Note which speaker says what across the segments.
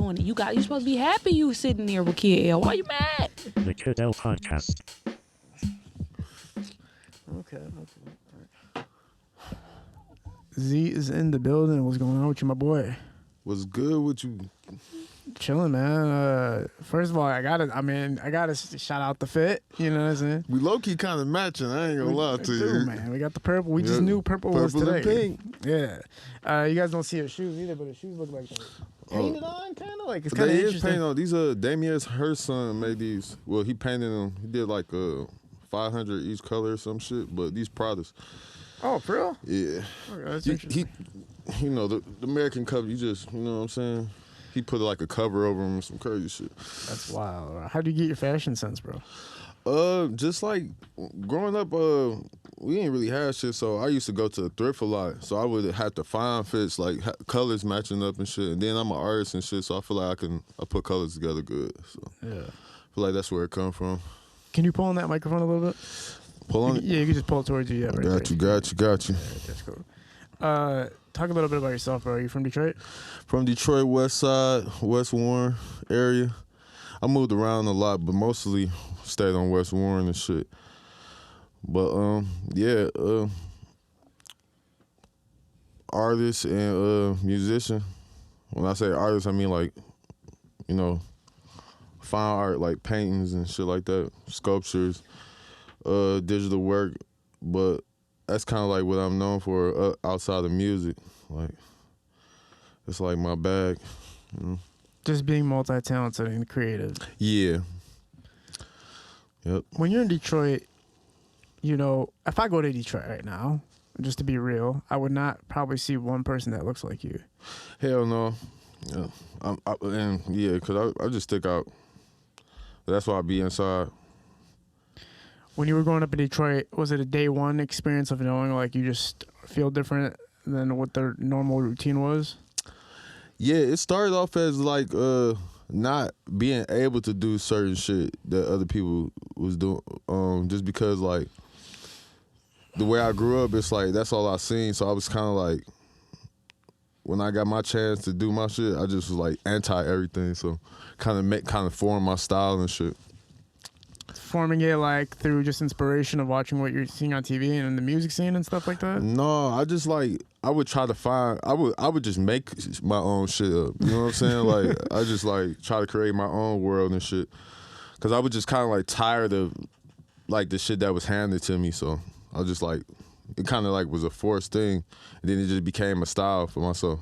Speaker 1: doing it. You supposed to be happy you sitting there with Kid L. Why you mad?
Speaker 2: The Kid L podcast.
Speaker 3: Okay. Z is in the building. What's going on with you, my boy?
Speaker 4: What's good with you?
Speaker 3: Chilling, man. First of all, I gotta shout out the fit. You know what I'm saying?
Speaker 4: We low key kind of matching. I ain't gonna lie to you,
Speaker 3: man. We got the purple. We just knew purple was today.
Speaker 4: And pink.
Speaker 3: Yeah. You guys don't see her shoes either, but her shoes look like painted on, kind of like it's kind of
Speaker 4: They is
Speaker 3: interesting.
Speaker 4: painted on. These Damien's her son made these. Well, he painted them. He did like 500 each color or some shit. But these products.
Speaker 3: Oh, for real?
Speaker 4: Yeah.
Speaker 3: Okay, that's interesting.
Speaker 4: He you know the American cover. You just know what I'm saying. He put like a cover over him, some crazy shit.
Speaker 3: That's wild. How do you get your fashion sense, bro?
Speaker 4: Just like growing up, we didn't really have shit, so I used to go to the thrift a lot. So I would have to find fits, like colors matching up and shit. And then I'm an artist and shit, so I feel like I put colors together good. So
Speaker 3: yeah,
Speaker 4: I feel like that's where it come from.
Speaker 3: Can you pull on that microphone a little bit?
Speaker 4: Pull on it?
Speaker 3: Yeah, you can just pull it towards you. Yeah, right
Speaker 4: got you.
Speaker 3: Yeah, that's cool. Talk a little bit about yourself, bro. Are you from Detroit?
Speaker 4: From Detroit, West Side, West Warren area. I moved around a lot, but mostly stayed on West Warren and shit. But artist and musician. When I say artist, I mean like, you know, fine art like paintings and shit like that, sculptures, digital work. But that's kind of like what I'm known for outside of music. Like, it's like my bag, you know?
Speaker 3: Just being multi-talented and creative.
Speaker 4: Yeah. Yep.
Speaker 3: When you're in Detroit, you know, if I go to Detroit right now, just to be real, I would not probably see one person that looks like you.
Speaker 4: Hell no. Yeah. Because I just stick out. That's why I be inside.
Speaker 3: When you were growing up in Detroit, was it a day one experience of knowing like you just feel different than what their normal routine was?
Speaker 4: Yeah, it started off as like not being able to do certain shit that other people was doing, just because like the way I grew up, it's like that's all I seen. So I was kind of like, when I got my chance to do my shit, I just was like anti everything. So kind of form my style and shit.
Speaker 3: Forming it like through just inspiration of watching what you're seeing on TV and in the music scene and stuff like that?
Speaker 4: No, I just like, I would try to find, I would just make my own shit up. You know what I'm saying? Like, I just like try to create my own world and shit. Cause I was just kind of like tired of like the shit that was handed to me. So I was just like, it kind of like was a forced thing. And then it just became a style for myself.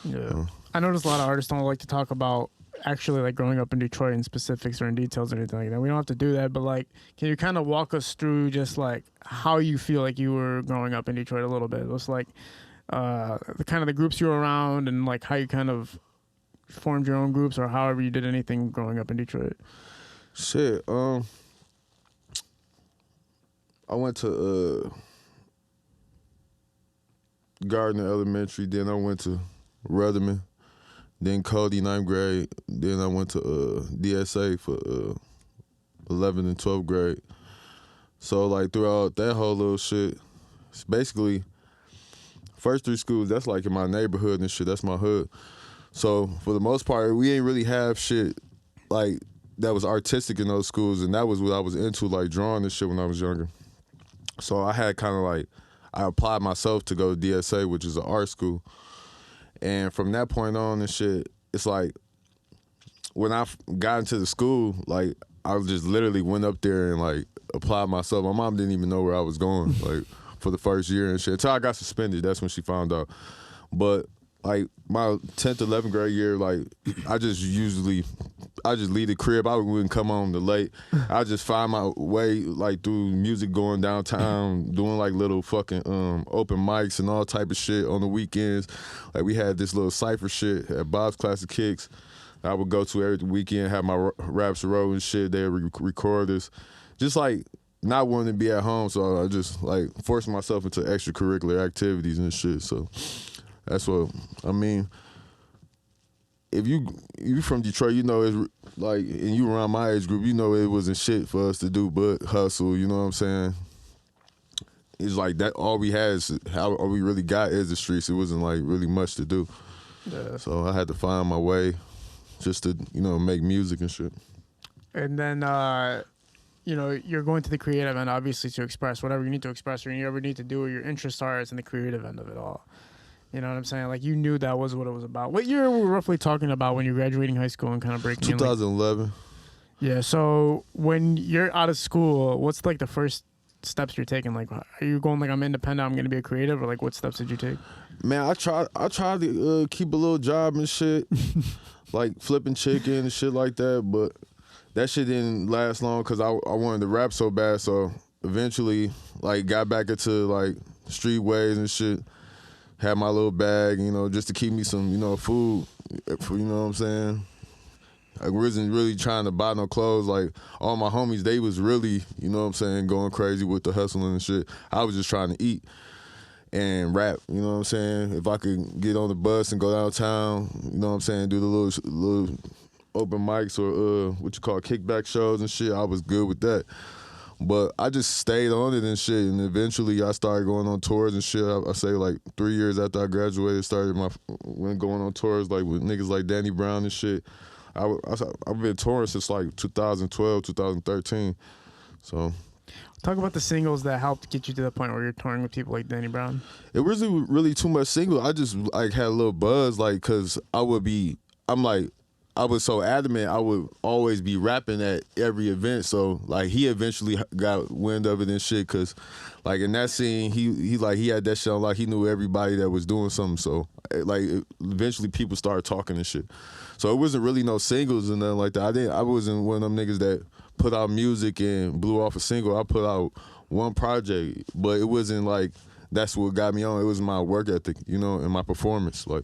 Speaker 3: Yeah. I noticed a lot of artists don't like to talk about actually like growing up in Detroit in specifics or in details or anything like that. We don't have to do that, but like, can you kind of walk us through just like how you feel like you were growing up in Detroit a little bit? It was like the kind of the groups you were around and like how you kind of formed your own groups or however you did anything growing up in Detroit.
Speaker 4: Shit, I went to Gardner Elementary, then I went to Rutherman. Then Cody, 9th grade. Then I went to DSA for 11th and 12th grade. So, like, throughout that whole little shit, it's basically, first 3 schools, that's like in my neighborhood and shit. That's my hood. So, for the most part, we ain't really have shit, like, that was artistic in those schools. And that was what I was into, like, drawing and shit when I was younger. So, I had kind of like, I applied myself to go to DSA, which is an art school. And from that point on and shit, it's like when I got into the school, like I just literally went up there and like applied myself. My mom didn't even know where I was going, like for the first year and shit. Until I got suspended, that's when she found out. But like my 10th, 11th grade year, like I just leave the crib. I wouldn't come home till late. I just find my way like through music, going downtown, doing like little fucking open mics and all type of shit on the weekends. Like we had this little cypher shit at Bob's Classic Kicks. I would go to every weekend, have my raps roll and shit. They would record this. Just like not wanting to be at home, so I just like forcing myself into extracurricular activities and shit. So that's what I mean. If you from Detroit, you know it's like, and you around my age group, you know it wasn't shit for us to do but hustle. You know what I'm saying? It's like that. All we had is all we really got is the streets. It wasn't like really much to do. Yeah. So I had to find my way. just to, you know, make music and shit.
Speaker 3: And then, you know, you're going to the creative end, obviously, to express whatever you need to express or you ever need to do, or your interests are, is in the creative end of it all. You know what I'm saying? Like, you knew that was what it was about. What year were we roughly talking about when you're graduating high school and kind of breaking in?
Speaker 4: 2011.
Speaker 3: Yeah, so when you're out of school, what's, like, the first steps you're taking? Like, are you going, like, I'm independent, I'm going to be a creative, or, like, what steps did you take?
Speaker 4: Man, I tried to keep a little job and shit, like flipping chicken and shit like that, but that shit didn't last long because I wanted to rap so bad, so eventually, like, got back into, like, street ways and shit. Had my little bag, you know, just to keep me some, you know, food, for, you know what I'm saying? I wasn't really trying to buy no clothes. Like, all my homies, they was really, you know what I'm saying, going crazy with the hustling and shit. I was just trying to eat and rap, you know what I'm saying? If I could get on the bus and go downtown, you know what I'm saying, do the little open mics or what you call kickback shows and shit, I was good with that. But I just stayed on it and shit, and eventually I started going on tours and shit. I say like 3 years after I graduated, went going on tours like with niggas like Danny Brown and shit. I've been touring since like 2012, 2013. So
Speaker 3: Talk about the singles that helped get you to the point where you're touring with people like Danny Brown.
Speaker 4: it wasn't really too much single. I just like had a little buzz, like, cause I was so adamant I would always be rapping at every event. So like he eventually got wind of it and shit, cause like in that scene he had that shit on, like he knew everybody that was doing something. So like eventually people started talking and shit. So it wasn't really no singles and nothing like that. I wasn't one of them niggas that put out music and blew off a single. I put out one project, but it wasn't like that's what got me on. It was my work ethic, you know, and my performance. Like,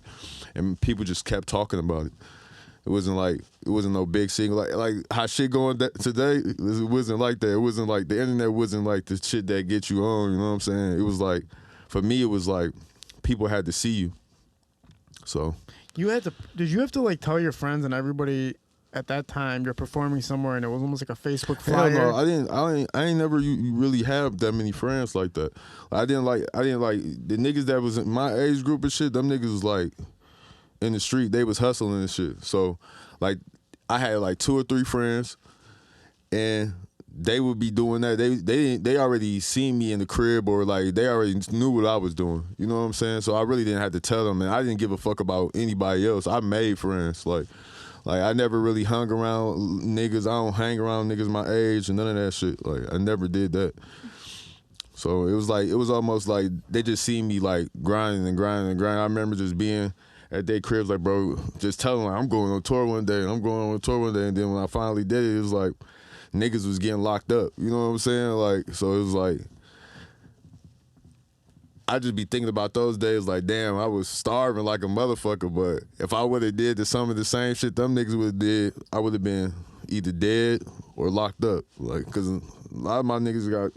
Speaker 4: and people just kept talking about it. It wasn't no big single. Like how shit going today, it wasn't like that. It wasn't like, the internet wasn't like the shit that get you on, you know what I'm saying? It was like, for me, it was like people had to see you. So.
Speaker 3: Did you have to like tell your friends and everybody at that time you're performing somewhere and it was almost like a Facebook flyer?
Speaker 4: Hell no, I ain't never really have that many friends like that. I didn't like the niggas that was in my age group and shit, them niggas was like, in the street, they was hustling and shit. So, like, I had like 2 or 3 friends, and they would be doing that. They already seen me in the crib, or like they already knew what I was doing. You know what I'm saying? So I really didn't have to tell them, and I didn't give a fuck about anybody else. I made friends. Like I never really hung around niggas. I don't hang around niggas my age and none of that shit. Like I never did that. So it was almost like they just seen me like grinding and grinding and grinding. I remember just being at their cribs, like, bro, just telling them, like, I'm going on tour one day, and then when I finally did it, it was like, niggas was getting locked up, you know what I'm saying? Like, so it was like, I just be thinking about those days, like, damn, I was starving like a motherfucker, but if I would've did some of the same shit them niggas would've did, I would've been either dead or locked up, like, cause a lot of my niggas got,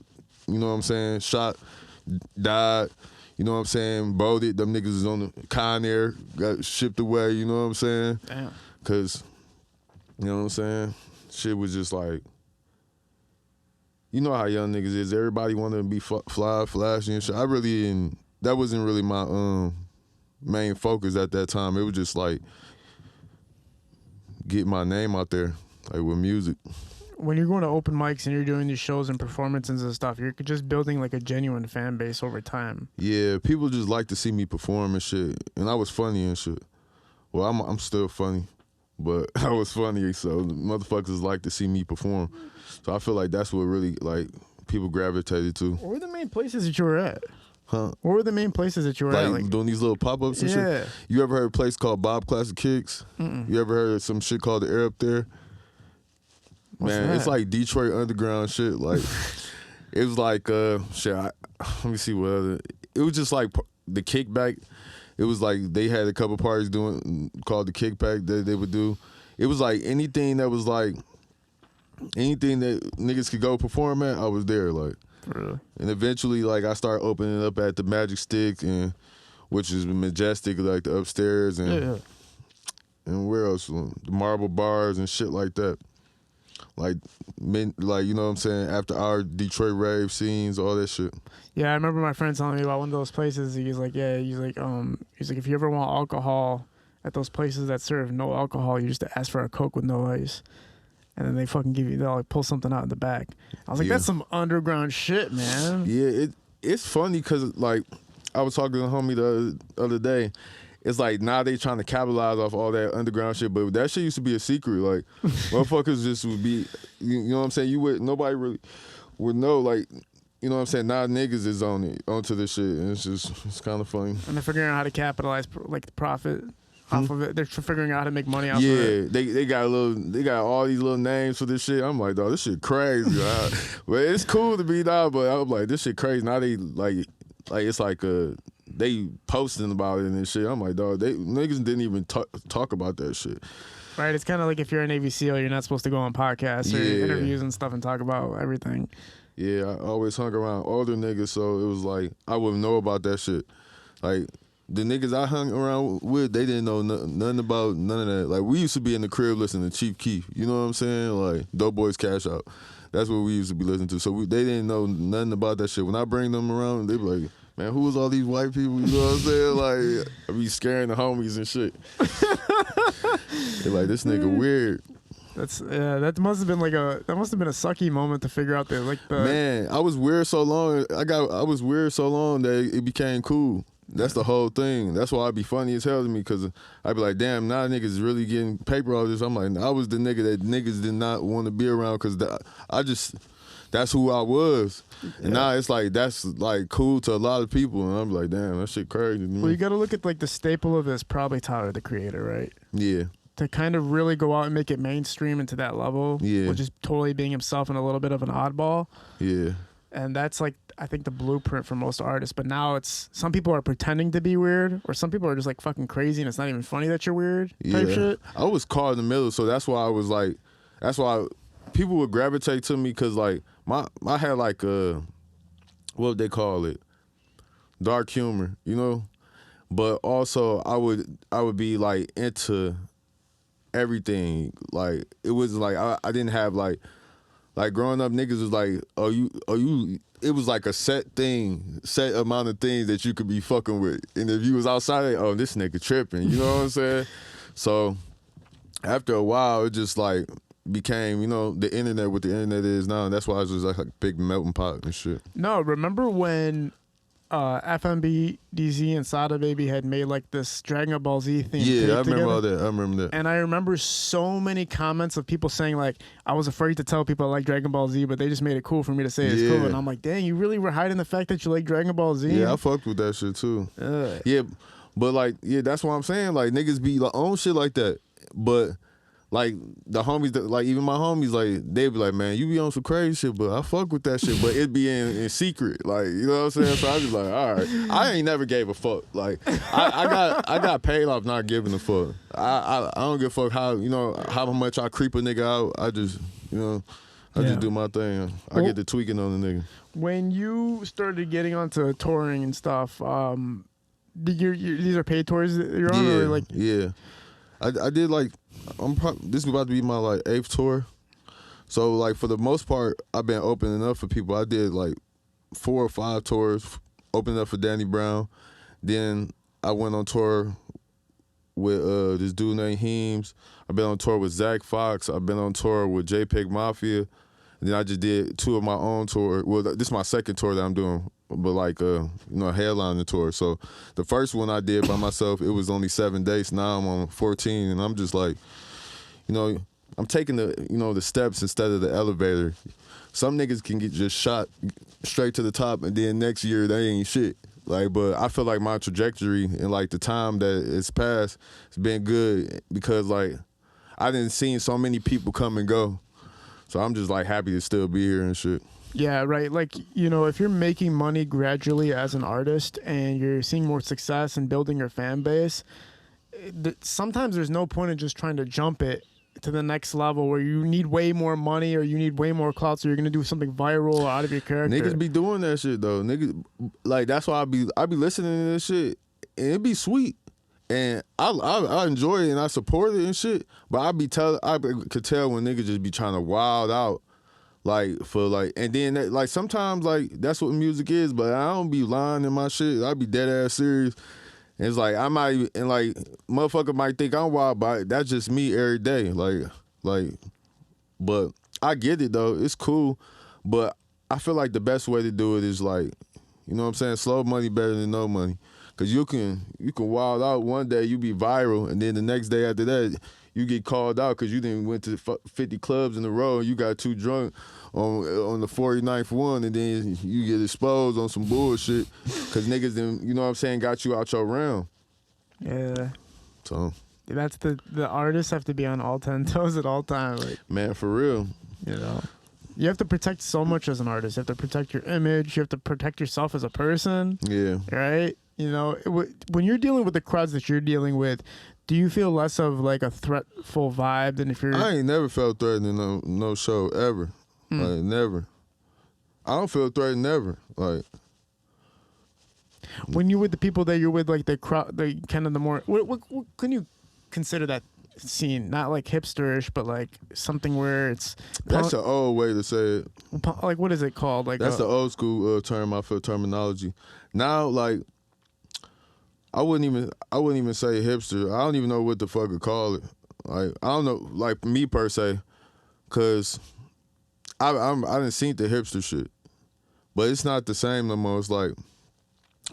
Speaker 4: you know what I'm saying, shot, died. You know what I'm saying? Boated. Them niggas was on the Con Air, got shipped away, you know what I'm saying?
Speaker 3: Damn.
Speaker 4: Cause, you know what I'm saying? Shit was just like, you know how young niggas is. Everybody wanted to be fly, flashy and shit. That wasn't really my main focus at that time. It was just like, get my name out there, like with music.
Speaker 3: When you're going to open mics and you're doing these shows and performances and stuff, you're just building like a genuine fan base over time.
Speaker 4: Yeah, people just like to see me perform and shit. And I was funny and shit. Well, I'm still funny, but I was funny, so motherfuckers like to see me perform. So I feel like that's what really like people gravitated to.
Speaker 3: What were the main places that you were at?
Speaker 4: Huh?
Speaker 3: What were the main places that you were at?
Speaker 4: Like doing these little pop-ups and shit? You ever heard of a place called Bob Classic Kicks?
Speaker 3: Mm-mm.
Speaker 4: You ever heard of some shit called the Air Up There?
Speaker 3: What's
Speaker 4: Man,
Speaker 3: that?
Speaker 4: it's like Detroit underground shit. Like, it was like, shit, let me see what other, it was just like the kickback. It was like they had a couple parties doing, called the kickback that they would do. It was like anything that was like, anything that niggas could go perform at, I was there, like.
Speaker 3: Really?
Speaker 4: And eventually, like, I started opening up at the Magic Stick, and which is Majestic, like the upstairs, and and where else? The Marble Bars and shit like that. Like, you know what I'm saying? After our Detroit rave scenes, all that shit.
Speaker 3: Yeah, I remember my friend telling me about one of those places. He's like, if you ever want alcohol at those places that serve no alcohol, you just ask for a Coke with no ice. And then they fucking they'll like pull something out in the back. I was like, that's some underground shit, man.
Speaker 4: Yeah, it's funny because like I was talking to a homie the other day. It's like now they trying to capitalize off all that underground shit, but that shit used to be a secret. Like motherfuckers just would be, you know what I'm saying? Nobody really would know. Like, you know what I'm saying? Now niggas is onto this shit, and it's kind of funny.
Speaker 3: And they're figuring out how to capitalize like the profit. Off of it, they're figuring out how to make money off of
Speaker 4: it.
Speaker 3: Yeah,
Speaker 4: they got all these little names for this shit. I'm like, dog, this shit crazy. But it's cool to be now, but I'm like, this shit crazy. Now they like it's like they posting about it and this shit. I'm like, dog, niggas didn't even talk about that shit.
Speaker 3: Right, it's kind of like if you're a Navy SEAL, you're not supposed to go on podcasts or interviews and stuff and talk about everything.
Speaker 4: Yeah, I always hung around older niggas, so it was like I wouldn't know about that shit. Like. The niggas I hung around with, they didn't know nothing about none of that. Like, we used to be in the crib listening to Chief Keef. You know what I'm saying? Like, Dope Boys Cash Out. That's what we used to be listening to. So they didn't know nothing about that shit. When I bring them around, they be like, man, who was all these white people? You know what I'm saying? Like, I be scaring the homies and shit. They like, this nigga weird.
Speaker 3: That must have been a sucky moment to figure out that
Speaker 4: Man, I was weird so long. I was weird so long that it became cool. That's the whole thing. That's why I'd be funny as hell to me, because I'd be like, damn, now niggas really getting paper all this. I'm like, I was the nigga that niggas did not want to be around because that's who I was. And now it's like, that's like cool to a lot of people. And I'm like, damn, that shit crazy to me.
Speaker 3: Well, you got to look at like the staple of this, probably Tyler, the Creator, right?
Speaker 4: Yeah.
Speaker 3: To kind of really go out and make it mainstream into that level, which is totally being himself and a little bit of an oddball.
Speaker 4: Yeah.
Speaker 3: And that's like, I think, the blueprint for most artists. But now it's, some people are pretending to be weird, or some people are just like fucking crazy and it's not even funny that you're weird type shit.
Speaker 4: I was caught in the middle, so that's why I was like, that's why people would gravitate to me, because like I had like what would they call it, dark humor, you know, but also I would be like into everything. Like it was like I didn't have like growing up, niggas was like, oh you. It was like a set amount of things that you could be fucking with, and if you was outside, oh, this nigga tripping. You know what I'm saying? So after a while, it just like became, you know, the internet, what the internet is now, and that's why it was like a big melting pot and shit.
Speaker 3: No, remember when FMBDZ and Sada Baby had made like this Dragon Ball Z thing?
Speaker 4: Yeah, I remember all that. I remember that.
Speaker 3: And I remember so many comments of people saying like, I was afraid to tell people I like Dragon Ball Z, but they just made it cool for me to say it's cool. And I'm like, dang, you really were hiding the fact that you like Dragon Ball Z?
Speaker 4: Yeah, I fucked with that shit too. Yeah, but like, yeah, that's what I'm saying. Like, niggas be like on shit like that, but like the homies, like even my homies, like they be like, man, you be on some crazy shit, but I fuck with that shit, but it be in secret, like, you know what I'm saying? So I just like, all right, I ain't never gave a fuck. Like I got paid off not giving a fuck. I don't give a fuck how, you know, how much I creep a nigga out. I just, you know, I just do my thing. I get the tweaking on the nigga.
Speaker 3: When you started getting onto touring and stuff, these are paid tours that you're on, or like?
Speaker 4: Yeah, I did like. This is about to be my like 8th tour, so like for the most part, I've been opening up for people. I did like 4 or 5 tours, opening up for Danny Brown. Then I went on tour with this dude named Heems. I've been on tour with Zach Fox. I've been on tour with JPEG Mafia. And then I just did 2 of my own tour. Well, this is my 2nd tour that I'm doing, but like you know, headlining tour. So the first one I did by myself, it was only 7 days. Now I'm on 14, and I'm just like, you know, I'm taking the steps instead of the elevator. Some niggas can get just shot straight to the top, and then next year they ain't shit. Like, but I feel like my trajectory and like the time that it's passed has been good, because like I didn't seen so many people come and go. So I'm just like happy to still be here and shit.
Speaker 3: Yeah, right. Like, you know, if you're making money gradually as an artist and you're seeing more success and building your fan base, sometimes there's no point in just trying to jump it to the next level where you need way more money or you need way more clout, so you're gonna do something viral out of your character.
Speaker 4: Niggas be doing that shit though. Niggas, like, that's why I be listening to this shit and it be sweet. And I enjoy it and I support it and shit, but I could tell when niggas just be trying to wild out, like for like, and then like sometimes like that's what music is, but I don't be lying in my shit. I be dead ass serious, And it's like I might even, and like motherfucker might think I'm wild, but that's just me every day. Like, but I get it though. It's cool, but I feel like the best way to do it is like, you know what I'm saying? Slow money better than no money. Cause you can wild out one day, you be viral, and then the next day after that, you get called out because you didn't went to 50 clubs in a row and you got too drunk on the 49th one, and then you get exposed on some bullshit because niggas then, you know what I'm saying, got you out your realm.
Speaker 3: Yeah.
Speaker 4: So
Speaker 3: that's the artists have to be on all 10 toes at all times. Like,
Speaker 4: man, for real.
Speaker 3: You know, you have to protect so much as an artist. You have to protect your image. You have to protect yourself as a person. Yeah. Right? You know, when you're dealing with the crowds that you're dealing with, do you feel less of like a threatful vibe than if you're...
Speaker 4: I ain't never felt threatened in no show, ever. Like, never. I don't feel threatened ever. Like...
Speaker 3: When you're with the people that you're with, like the crowd, the kind of the more... What can you consider that scene? Not like hipsterish, but like something where it's...
Speaker 4: That's the old way to say it.
Speaker 3: Like, what is it called? Like
Speaker 4: that's the old school term, I feel, terminology. Now, like... I wouldn't even say hipster. I don't even know what the fuck to call it. Like, I don't know, like me per se, cause I done seen the hipster shit, but it's not the same no more. It's like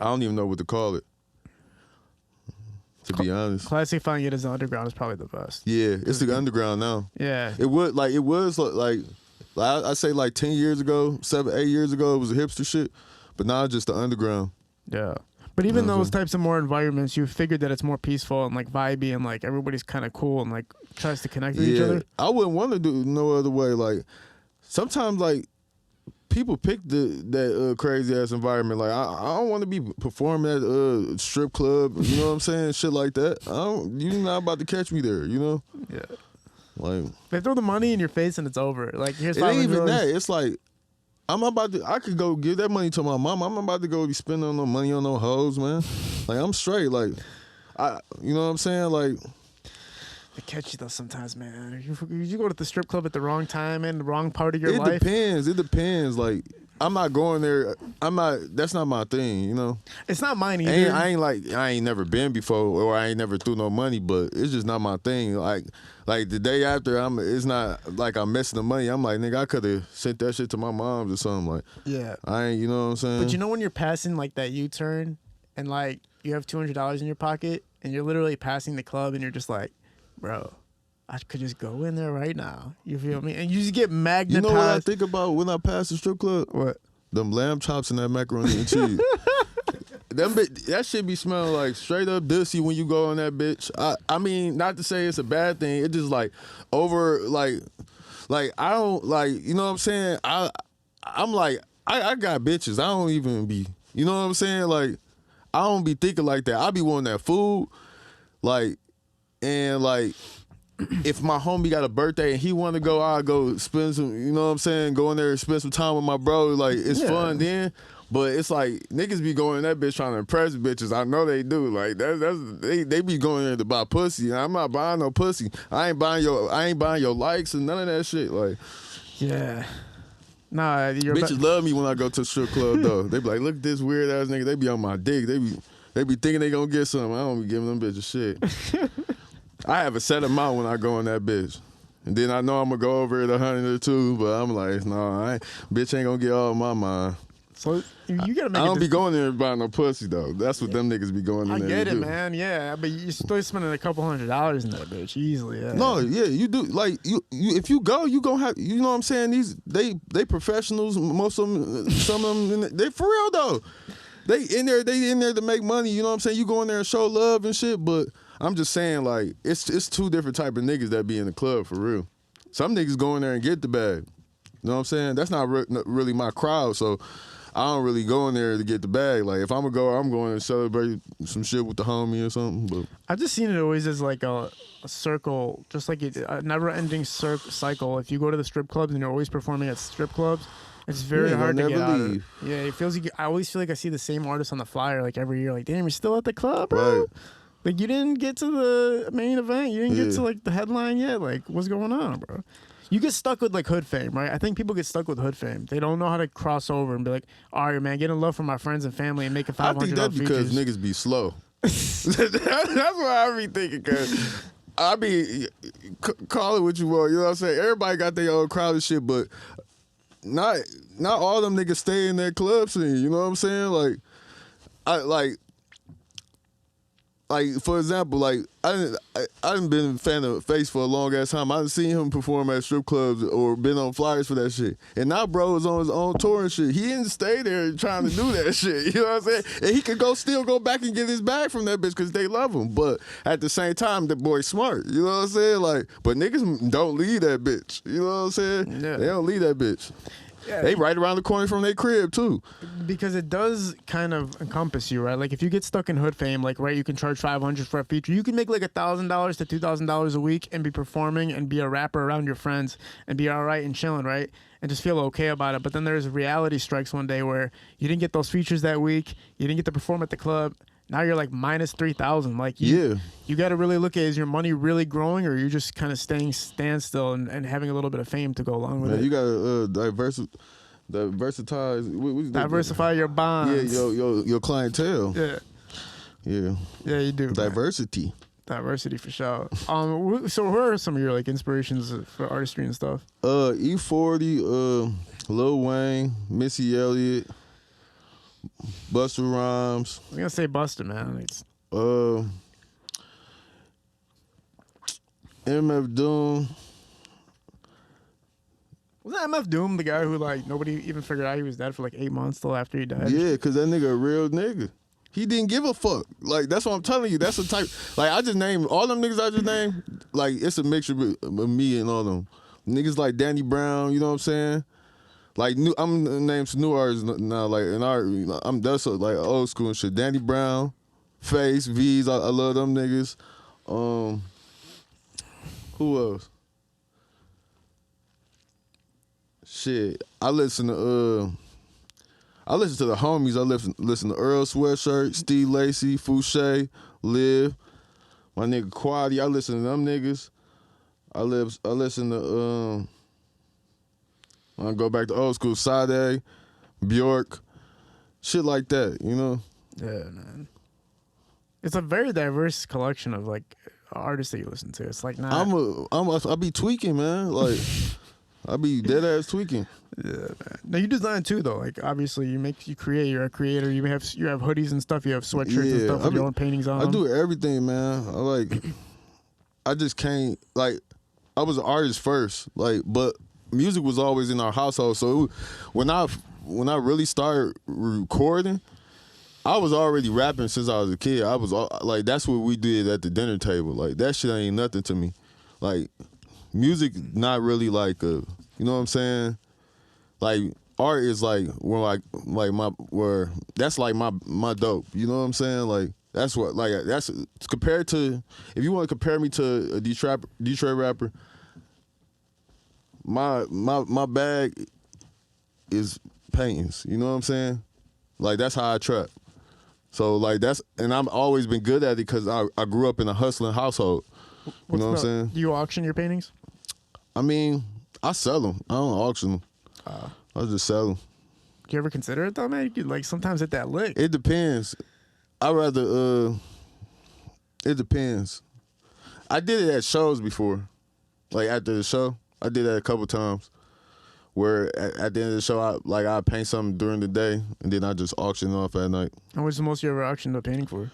Speaker 4: I don't even know what to call it. To be honest,
Speaker 3: classifying it as underground is probably the best.
Speaker 4: Yeah, it's the underground now.
Speaker 3: Yeah,
Speaker 4: it was like I say like 10 years ago, 7, 8 years ago, it was a hipster shit, but now it's just the underground.
Speaker 3: Yeah. But even those types of more environments, you figured that it's more peaceful and like vibey and like everybody's kind of cool and like tries to connect with each other.
Speaker 4: I wouldn't want to do it no other way. Like sometimes like people pick that crazy ass environment. Like I don't want to be performing at a strip club. You know what I'm saying? Shit like that. You're not about to catch me there. You know?
Speaker 3: Yeah.
Speaker 4: Like
Speaker 3: they throw the money in your face and it's over. Like here's $500.
Speaker 4: It ain't even that. It's like. I could go give that money to my mom. I'm about to go be spending no money on no hoes, man. Like, I'm straight. Like, you know what I'm saying? Like,
Speaker 3: they catch you though sometimes, man. You go to the strip club at the wrong time and the wrong part of your life.
Speaker 4: It depends. Like, I'm not going there. That's not my thing, you know?
Speaker 3: It's not mine either.
Speaker 4: I ain't never been before or I ain't never threw no money, but it's just not my thing. Like the day after, it's not like I'm missing the money. I'm like, nigga, I could have sent that shit to my mom's or something. Like,
Speaker 3: yeah.
Speaker 4: I ain't, you know what I'm saying?
Speaker 3: But you know when you're passing like that U-turn and like you have $200 in your pocket and you're literally passing the club and you're just like, bro, I could just go in there right now. You feel me? And you just get magnetized.
Speaker 4: You know what I think about when I pass the strip club?
Speaker 3: What?
Speaker 4: Them lamb chops and that macaroni and cheese. That shit be smelling like straight up dusty when you go on that bitch. I mean, not to say it's a bad thing. It just like over like I don't like, you know what I'm saying? I'm like I got bitches. I don't even be, you know what I'm saying? Like I don't be thinking like that. I be wanting that food, like, and like. If my homie got a birthday and he want to go, I'll go spend some, you know what I'm saying? Go in there and spend some time with my bro. Like, it's fun then. But it's like, niggas be going in that bitch trying to impress bitches. I know they do. Like, they be going there to buy pussy. I'm not buying no pussy. I ain't buying your likes and none of that shit. Like,
Speaker 3: yeah. Nah,
Speaker 4: bitches love me when I go to the strip club, though. They be like, look at this weird ass nigga. They be on my dick. They be thinking they gonna get something. I don't be giving them bitches shit. I have a set amount when I go in that bitch. And then I know I'm going to go over it 100 or 2, but I'm like, no, bitch ain't going to get all my mind.
Speaker 3: So you got to make
Speaker 4: I don't be going there buying no pussy, though. That's what them niggas be going in there to do.
Speaker 3: I get it, man. Yeah, but you're still spending a couple $100 in that bitch easily. Yeah.
Speaker 4: No, yeah, you do. Like, you if you go, you going to have, you know what I'm saying? They professionals, most of them, some of them, they for real, though. They in there to make money, you know what I'm saying? You go in there and show love and shit, but I'm just saying, like, it's two different type of niggas that be in the club, for real. Some niggas go in there and get the bag. You know what I'm saying? That's not really my crowd, so I don't really go in there to get the bag. Like, if I'm going to go, I'm going to celebrate some shit with the homie or something. But
Speaker 3: I've just seen it always as, like, a circle, just like a never-ending cycle. If you go to the strip clubs and you're always performing at strip clubs, it's very hard to get out of. Yeah, it feels like I always feel like I see the same artist on the flyer, like, every year. Like, damn, you're still at the club, bro?
Speaker 4: Right.
Speaker 3: Like, you didn't get to the main event. You didn't get to, like, the headline yet. Like, what's going on, bro? You get stuck with, like, hood fame, right? I think people get stuck with hood fame. They don't know how to cross over and be like, all right, man, getting love from my friends and family and making $500
Speaker 4: I think that's because niggas be slow. That's what I be thinking, cause I be call it what you want. You know what I'm saying? Everybody got their own crowd and shit, but not all them niggas stay in that club scene. You know what I'm saying? Like for example, like I done been a fan of Face for a long ass time. I done seen him perform at strip clubs or been on flyers for that shit. And now bro is on his own tour and shit. He didn't stay there trying to do that shit. You know what I'm saying? And he could still go back and get his bag from that bitch because they love him. But at the same time, the boy's smart. You know what I'm saying? Like, but niggas don't leave that bitch. You know what I'm saying?
Speaker 3: Yeah.
Speaker 4: They don't leave that bitch.
Speaker 3: Yeah.
Speaker 4: They right around the corner from their crib too.
Speaker 3: Because it does kind of encompass you, right? Like if you get stuck in hood fame, like right, you can charge $500 for a feature. You can make like $1,000 to $2,000 a week and be performing and be a rapper around your friends and be all right and chilling, right? And just feel okay about it. But then there's reality strikes one day where you didn't get those features that week. You didn't get to perform at the club. Now you're like minus 3,000. Like you got to really look at, is your money really growing, or are you just kind of staying standstill and having a little bit of fame to go along with it?
Speaker 4: You got to diversify
Speaker 3: your bonds.
Speaker 4: Yeah, your clientele.
Speaker 3: Yeah, you do.
Speaker 4: Diversity.
Speaker 3: Man. Diversity for sure. So who are some of your like inspirations for artistry and stuff?
Speaker 4: E40, Lil Wayne, Missy Elliott, Busta Rhymes.
Speaker 3: I was gonna say Busta, man.
Speaker 4: MF Doom.
Speaker 3: Wasn't MF Doom the guy who like nobody even figured out he was dead for like 8 months till after he died?
Speaker 4: Yeah, cause that nigga a real nigga. He didn't give a fuck. Like that's what I'm telling you. That's the type. Like I just named all them niggas I just named. Like it's a mixture of me and all them niggas like Danny Brown. You know what I'm saying? Like I'm gonna name some new artists now. Like in art, that's like old school and shit. Danny Brown, Face, V's. I love them niggas. Who else? Shit, I listen to the homies. I listen to Earl Sweatshirts, Steve Lacy, Fouché, Liv, my nigga Quaddy. I listen to them niggas. I listen to I go back to old school, Sade, Bjork, shit like that. You know?
Speaker 3: Yeah, man. It's a very diverse collection of like artists that you listen to. It's like not.
Speaker 4: I be tweaking, man. Like. I be dead ass tweaking.
Speaker 3: Yeah, man. Now you design too, though. Like obviously, you create. You're a creator. You have hoodies and stuff. You have sweatshirts and stuff with your own paintings on.
Speaker 4: I do everything, man. I just can't. Like, I was an artist first. Like, but music was always in our household. So when I really started recording, I was already rapping since I was a kid. I was like, that's what we did at the dinner table. Like that shit ain't nothing to me. Like. Music not really like you know what I'm saying? Like art is like that's like my dope. You know what I'm saying? Like that's what that's compared to, if you want to compare me to a Detroit rapper, my bag is paintings. You know what I'm saying? Like that's how I trap. So like and I've always been good at it because I grew up in a hustling household. You know what I'm saying?
Speaker 3: Do you auction your paintings?
Speaker 4: I mean, I sell them. I don't auction them. I just sell them.
Speaker 3: Do you ever consider it though, man? You could like sometimes hit that lick.
Speaker 4: It depends. I rather. It depends. I did it at shows before, like after the show. I did that a couple times. Where at the end of the show, I paint something during the day and then I just auction it off at night.
Speaker 3: How much is the most you ever auctioned a painting for?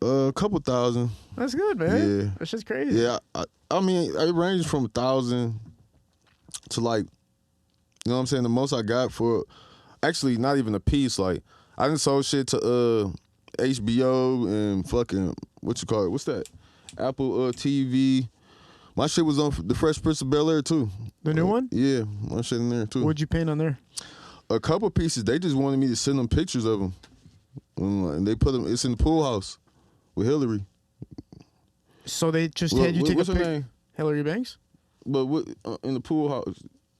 Speaker 4: A couple thousand.
Speaker 3: That's good, man.
Speaker 4: Yeah,
Speaker 3: that's just crazy.
Speaker 4: Yeah, I mean, it ranges from 1,000 to like, you know what I'm saying? The most I got for, actually not even a piece. Like, I done sold shit to HBO and fucking, what you call it? What's that? Apple TV. My shit was on the Fresh Prince of Bel-Air too.
Speaker 3: The new one?
Speaker 4: Yeah, my shit in there too.
Speaker 3: What'd you paint on there?
Speaker 4: A couple pieces. They just wanted me to send them pictures of them, and they put them. It's in the pool house with Hillary.
Speaker 3: So they just had you take
Speaker 4: what's
Speaker 3: a
Speaker 4: her
Speaker 3: pic.
Speaker 4: name?
Speaker 3: Hillary Banks?
Speaker 4: But what in the pool house?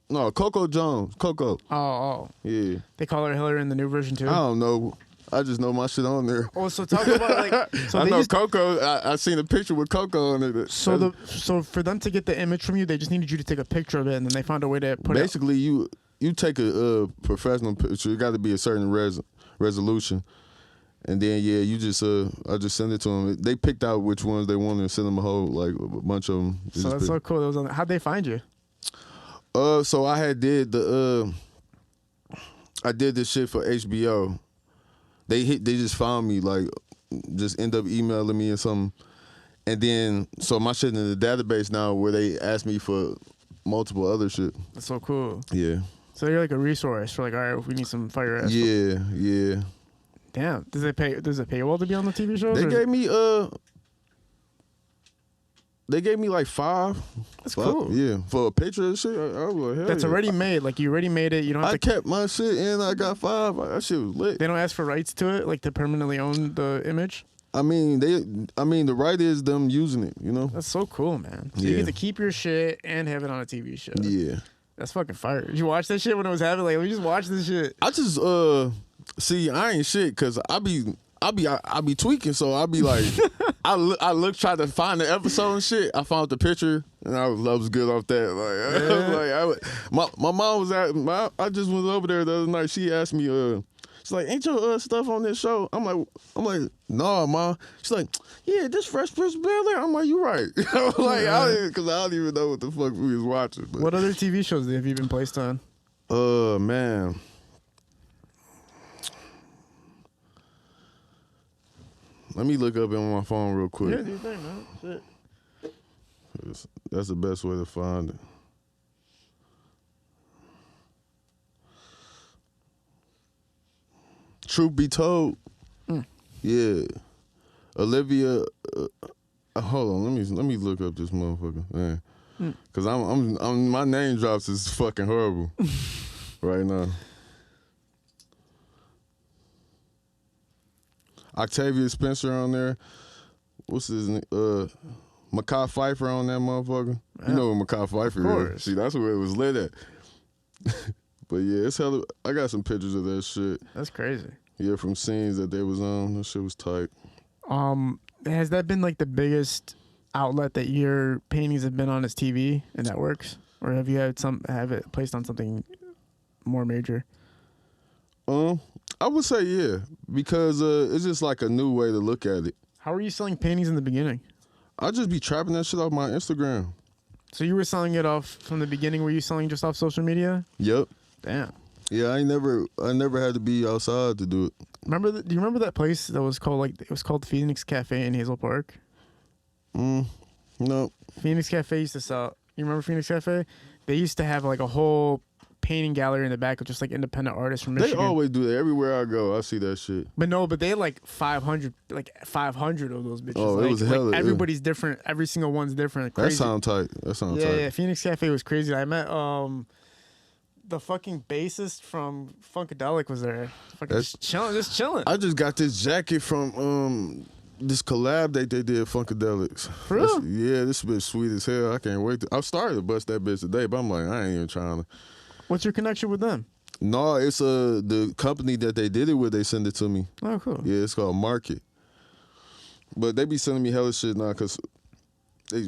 Speaker 4: No, Coco Jones. Coco.
Speaker 3: Oh.
Speaker 4: Yeah.
Speaker 3: They call her Hillary in the new version too?
Speaker 4: I don't know. I just know my shit on there.
Speaker 3: Oh, so talk about like. So
Speaker 4: I know Coco. I seen a picture with Coco on it.
Speaker 3: So for them to get the image from you, they just needed you to take a picture of it, and then they found a way to put
Speaker 4: basically, you take a professional picture. It got to be a certain resolution, And then you just I just send it to them. They picked out which ones they wanted and send them a whole like a bunch of them.
Speaker 3: So that's so cool. How'd they find you?
Speaker 4: So I had did I did this shit for HBO. They just found me, like, just end up emailing me or something. And then, so my shit in the database now where they ask me for multiple other shit.
Speaker 3: That's so cool.
Speaker 4: Yeah.
Speaker 3: So you're like a resource for like, all right, if we need some fire ass.
Speaker 4: Yeah.
Speaker 3: Damn. Does it pay well to be on the TV shows?
Speaker 4: They gave me like 5.
Speaker 3: That's cool.
Speaker 4: Yeah, for a picture of shit. I was like, hell
Speaker 3: that's
Speaker 4: yeah.
Speaker 3: already made. Like you already made it. You don't have
Speaker 4: I kept my shit and I got 5. That shit was lit.
Speaker 3: They don't ask for rights to it, like to permanently own the image.
Speaker 4: I mean, the right is them using it. You know.
Speaker 3: That's so cool, man. So you get to keep your shit and have it on a TV show.
Speaker 4: Yeah.
Speaker 3: That's fucking fire. Did you watch that shit when it was happening? Like, let me just watch this shit.
Speaker 4: I just see, I ain't shit because I be tweaking, so I be like, I try to find the episode and shit. I found the picture and I was good off that. Like, my mom was I just went over there the other night. She asked me, she's like, ain't your stuff on this show? I'm like, nah, ma. She's like, yeah, this Fresh Prince of Bel-Air. I'm like, you right. I'm like, because I don't even know what the fuck we was watching. But.
Speaker 3: What other TV shows have you been placed on?
Speaker 4: Man. Let me look up on my phone real quick.
Speaker 3: Yeah, do you think, man? Shit.
Speaker 4: That's the best way to find it. Truth be told, yeah, Olivia. Hold on, let me look up this motherfucker, man, because I'm my name drops is fucking horrible right now. Octavia Spencer on there. What's his name? Makai Pfeiffer on that motherfucker. Yeah. You know what Makai Pfeiffer is. See, that's where it was lit at. But yeah, it's hella. I got some pictures of that shit.
Speaker 3: That's crazy.
Speaker 4: Yeah, from scenes that they was on. That shit was tight.
Speaker 3: Has that been like the biggest outlet that your paintings have been on as TV and networks? Or have you had have it placed on something more major?
Speaker 4: I would say yeah, because it's just like a new way to look at it.
Speaker 3: How were you selling paintings in the beginning?
Speaker 4: I just be trapping that shit off my Instagram.
Speaker 3: So you were selling it off from the beginning? Were you selling just off social media?
Speaker 4: Yep.
Speaker 3: Damn.
Speaker 4: Yeah, I never had to be outside to do it.
Speaker 3: Do you remember that place that was called Phoenix Cafe in Hazel Park?
Speaker 4: No.
Speaker 3: Phoenix Cafe used to sell. You remember Phoenix Cafe? They used to have like a whole painting gallery in the back of just like independent artists from Michigan.
Speaker 4: They always do that. Everywhere I go, I see that shit.
Speaker 3: But they had like 500 of those bitches.
Speaker 4: Oh,
Speaker 3: like,
Speaker 4: it was hella.
Speaker 3: Like everybody's different. Every single one's different. Crazy.
Speaker 4: That sound tight. Tight.
Speaker 3: Yeah, Phoenix Cafe was crazy. I met the fucking bassist from Funkadelic was there. Fucking just chilling.
Speaker 4: I just got this jacket from this collab they did Funkadelics.
Speaker 3: For real?
Speaker 4: Yeah, this bitch sweet as hell. I can't wait. I started to bust that bitch today, but I'm like, I ain't even trying to.
Speaker 3: What's your connection with them?
Speaker 4: No, it's the company that they did it with. They send it to me.
Speaker 3: Oh, cool.
Speaker 4: Yeah, it's called Market. But they be sending me hella shit now because they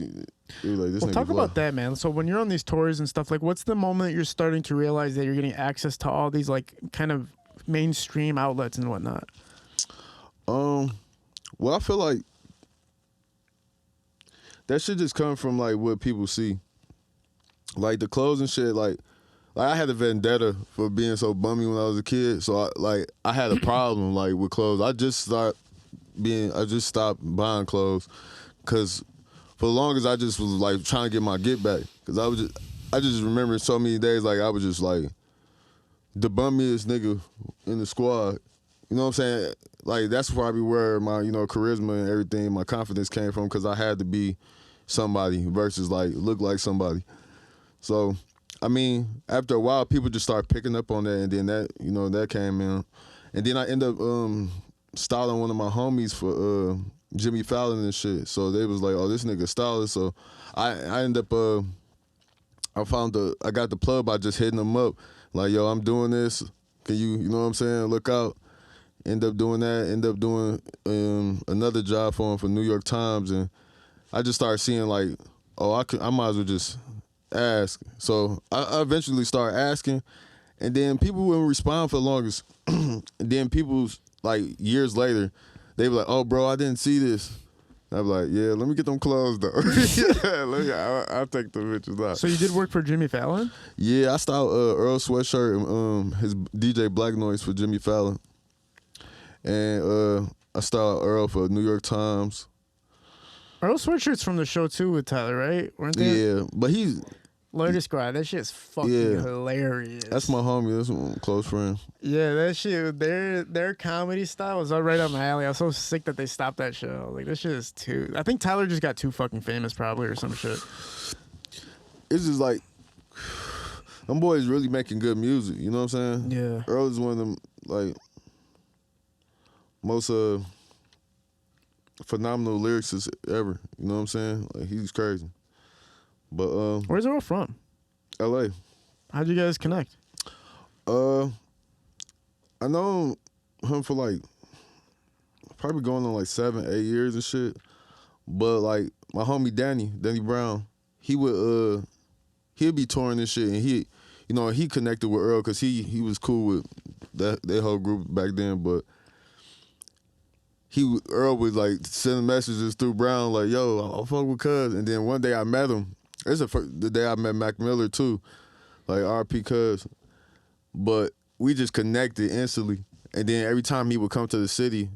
Speaker 4: like this.
Speaker 3: Well, talk about that, man. So when you're on these tours and stuff, like, what's the moment you're starting to realize that you're getting access to all these like kind of mainstream outlets and whatnot?
Speaker 4: Well, I feel like that shit just come from like what people see, like the clothes and shit. Like I had a vendetta for being so bummy when I was a kid, so I had a problem like with clothes. I just stopped buying clothes because for the longest I just was like trying to get my get back because I just remember so many days like I was just like the bummiest nigga in the squad. You know what I'm saying? Like that's probably where my charisma and everything, my confidence came from because I had to be somebody versus like look like somebody. So. I mean, after a while, people just start picking up on that, and then that came in, and then I end up styling one of my homies for Jimmy Fallon and shit. So they was like, "Oh, this nigga stylist." So I end up I got the plug by just hitting them up, like, "Yo, I'm doing this. Can you know what I'm saying? Look out." End up doing that. End up doing another job for him for New York Times, and I just started seeing like, "Oh, I might as well just." Ask. So I eventually started asking, and then people wouldn't respond for the longest. And then people like years later, they were like, "Oh, bro, I didn't see this." I'm like, "Yeah, let me get them clothes though. Yeah, I'll take the pictures out."
Speaker 3: So you did work for Jimmy Fallon?
Speaker 4: Yeah, I styled Earl Sweatshirt and his DJ Black Noise for Jimmy Fallon, and I styled Earl for New York Times.
Speaker 3: Earl Sweatshirts from the show too with Tyler, right? Weren't they?
Speaker 4: Yeah, but he's
Speaker 3: Loiter Squad. That shit's fucking hilarious.
Speaker 4: That's my homie. That's my close friend.
Speaker 3: Yeah, that shit. Their comedy style was right up my alley. I was so sick that they stopped that show. Like this shit is too. I think Tyler just got too fucking famous, probably, or some shit.
Speaker 4: It's just like them boys really making good music. You know what I'm saying?
Speaker 3: Yeah.
Speaker 4: Earl is one of them like most phenomenal lyricists ever. You know what I'm saying? Like he's crazy. But
Speaker 3: where's Earl from?
Speaker 4: L.A.
Speaker 3: How'd you guys connect?
Speaker 4: I know him for like probably going on like 7-8 years and shit. But like my homie Danny Brown, he'd be touring this shit, and he connected with Earl because he was cool with that whole group back then. But Earl would like send messages through Brown like, "Yo, I'll fuck with Cuz." And then one day I met him. It's the day I met Mac Miller too, like RP Cuz. But we just connected instantly. And then every time he would come to the city,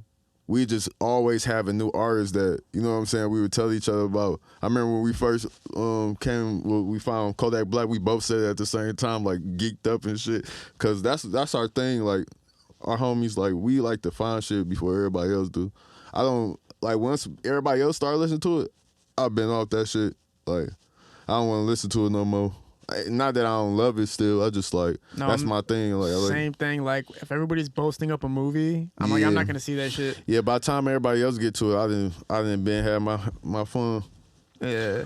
Speaker 4: we just always have a new artist that, you know what I'm saying, we would tell each other about. I remember when we first we found Kodak Black, we both said it at the same time, like geeked up and shit. Cause that's our thing, like our homies, like we like to find shit before everybody else do. I don't, like once everybody else start listening to it, I've been off that shit. Like, I don't want to listen to it no more. Not that I don't love it still. I just like, that's my thing. Like,
Speaker 3: same thing. Like if everybody's boasting up a movie, I'm like, I'm not gonna see that shit.
Speaker 4: Yeah, by the time everybody else get to it, I didn't have my fun.
Speaker 3: Yeah,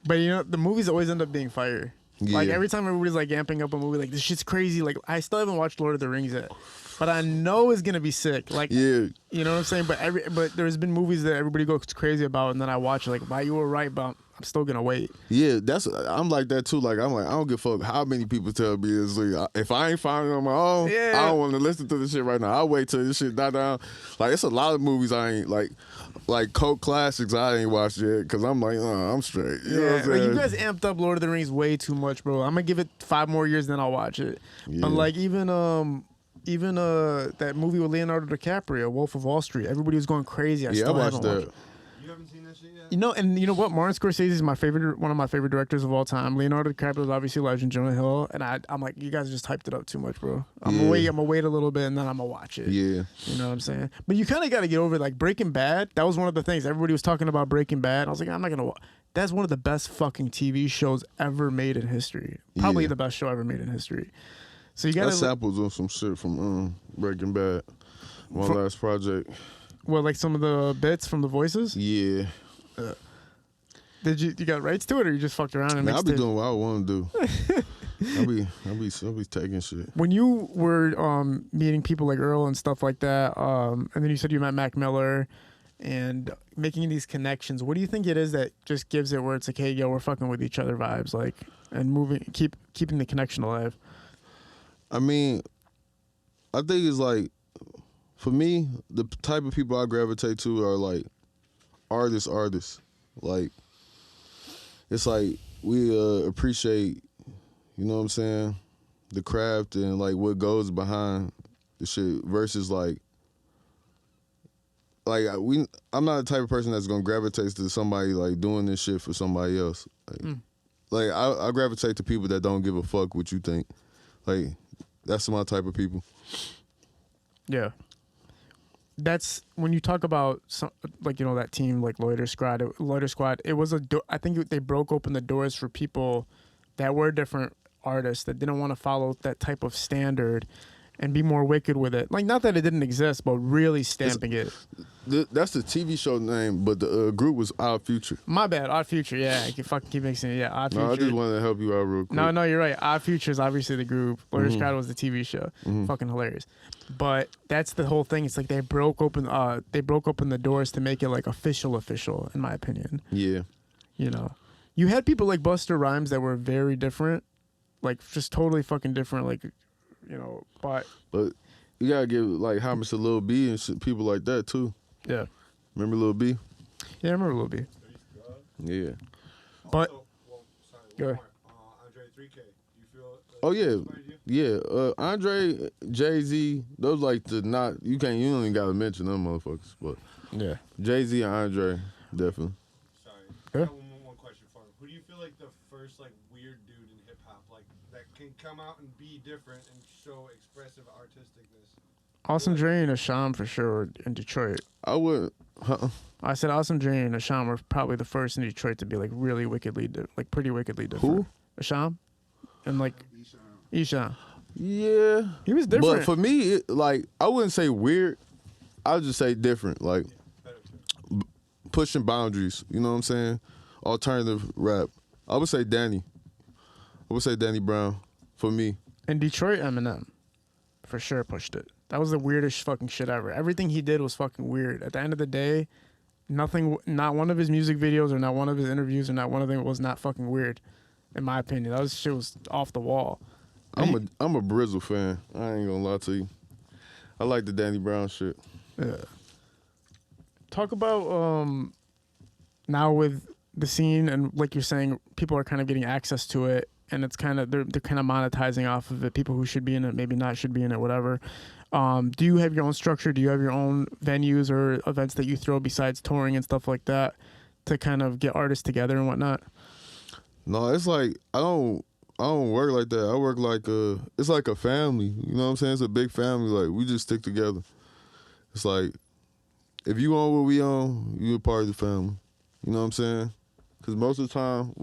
Speaker 3: but you know the movies always end up being fire.
Speaker 4: Yeah.
Speaker 3: Like every time everybody's like amping up a movie, like this shit's crazy. Like I still haven't watched Lord of the Rings yet, but I know it's gonna be sick. Like,
Speaker 4: yeah,
Speaker 3: you know what I'm saying. But there's been movies that everybody goes crazy about, and then I watch it, like, wow, you were right, but I'm still gonna wait.
Speaker 4: Yeah, I'm like that too. Like I don't give a fuck how many people tell me it's like, if I ain't finding it on my own, I don't want to listen to this shit right now. I'll wait till this shit die down. Like it's a lot of movies I ain't like cult classics I ain't watched yet because I'm like, I'm straight. You know what I'm saying?
Speaker 3: Like you guys amped up Lord of the Rings way too much, bro. I'm gonna give it 5 more years, then I'll watch it.
Speaker 4: Yeah.
Speaker 3: But like even that movie with Leonardo DiCaprio, Wolf of Wall Street, everybody was going crazy. I watched that.
Speaker 5: You haven't seen that shit yet?
Speaker 3: You know, and you know what? Martin Scorsese is one of my favorite directors of all time. Leonardo DiCaprio is obviously a legend. Jonah Hill, and I'm like, you guys just hyped it up too much, bro. I'm gonna wait a little bit, and then I'm gonna watch it.
Speaker 4: Yeah,
Speaker 3: you know what I'm saying. But you kind of got to get over it. Like Breaking Bad. That was one of the things everybody was talking about. Breaking Bad. I was like, I'm not gonna. That's one of the best fucking TV shows ever made in history. Probably the best show ever made in history. So you got
Speaker 4: samples on some shit from Breaking Bad. Last project.
Speaker 3: Well, like some of the bits from the voices.
Speaker 4: Yeah.
Speaker 3: Did you got rights to it, or you just fucked around and mixed
Speaker 4: I'll be
Speaker 3: it?
Speaker 4: doing what I want to do. I'll be taking shit.
Speaker 3: When you were meeting people like Earl and stuff like that, and then you said you met Mac Miller and making these connections, what do you think it is that just gives it where it's like, hey, yo, we're fucking with each other vibes, like, and keeping the connection alive?
Speaker 4: I mean, I think it's like, for me, the type of people I gravitate to are like artists. Like, it's like we appreciate, you know what I'm saying, the craft and like what goes behind the shit versus like I'm not the type of person that's gonna gravitate to somebody like doing this shit for somebody else. Like I gravitate to people that don't give a fuck what you think. Like that's my type of people.
Speaker 3: Yeah. That's when you talk about like, you know, that team like Loiter Squad. It was I think they broke open the doors for people that were different artists that didn't want to follow that type of standard and be more wicked with it. Like, not that it didn't exist, but really stamping it.
Speaker 4: That's the TV show name, but the group was Odd Future.
Speaker 3: My bad, Odd Future. Yeah, I can fucking keep mixing it. Yeah, Odd Future.
Speaker 4: No, I just wanted to help you out real quick.
Speaker 3: No, you're right. Odd Future is obviously the group. Loiter Squad was the TV show. Fucking hilarious. But that's the whole thing. It's like they broke open the doors to make it like official, in my opinion.
Speaker 4: Yeah.
Speaker 3: You know, you had people like Busta Rhymes that were very different, like just totally fucking different. Like, you know, but
Speaker 4: You gotta give like homage to Lil B and shit, people like that too.
Speaker 3: Yeah.
Speaker 4: Remember Lil B?
Speaker 3: Yeah, I remember Lil B.
Speaker 4: Yeah.
Speaker 3: But
Speaker 5: Also, well, sorry,
Speaker 3: Go
Speaker 5: one
Speaker 3: ahead.
Speaker 5: more. Andre 3K. Do you feel?
Speaker 4: Oh yeah,
Speaker 5: inspired you?
Speaker 4: yeah. Andre, Jay-Z, those like the not you don't even gotta mention them motherfuckers, but
Speaker 3: yeah.
Speaker 4: Jay-Z and Andre definitely.
Speaker 5: Sorry.
Speaker 3: Yeah.
Speaker 5: I got one question for him. Who do you feel like the first like weird dude in hip hop, like that can come out and be different and show expressive artisticness?
Speaker 3: Awesome Dre and Asham for sure in Detroit.
Speaker 4: I would.
Speaker 3: I said Awesome Dre and Asham were probably the first in Detroit to be like really wickedly, like pretty wickedly different.
Speaker 4: Who?
Speaker 3: Asham and like Isham.
Speaker 4: Yeah,
Speaker 3: He was different.
Speaker 4: but for me, like I wouldn't say weird. I would just say different, like pushing boundaries. You know what I'm saying? Alternative rap. I would say Danny. I would say Danny Brown for me.
Speaker 3: In Detroit, Eminem for sure pushed it. That was the weirdest fucking shit ever. Everything he did was fucking weird. At the end of the day, nothing, not one of his music videos or not one of his interviews or not one of them was not fucking weird, in my opinion. That shit was off the wall.
Speaker 4: I'm a Brizzle fan. I ain't gonna lie to you. I like the Danny Brown shit.
Speaker 3: Yeah. Talk about now with the scene and like you're saying, people are kind of getting access to it, and it's kind of they're kind of monetizing off of it. People who should be in it, maybe not should be in it, whatever. Do you have your own structure? Do you have your own venues or events that you throw besides touring and stuff like that to kind of get artists together and whatnot?
Speaker 4: No, it's like I don't work like that. I work like it's like a family. You know what I'm saying? It's a big family. Like we just stick together. It's like if you on what we on, you a part of the family. You know what I'm saying? Because most of the time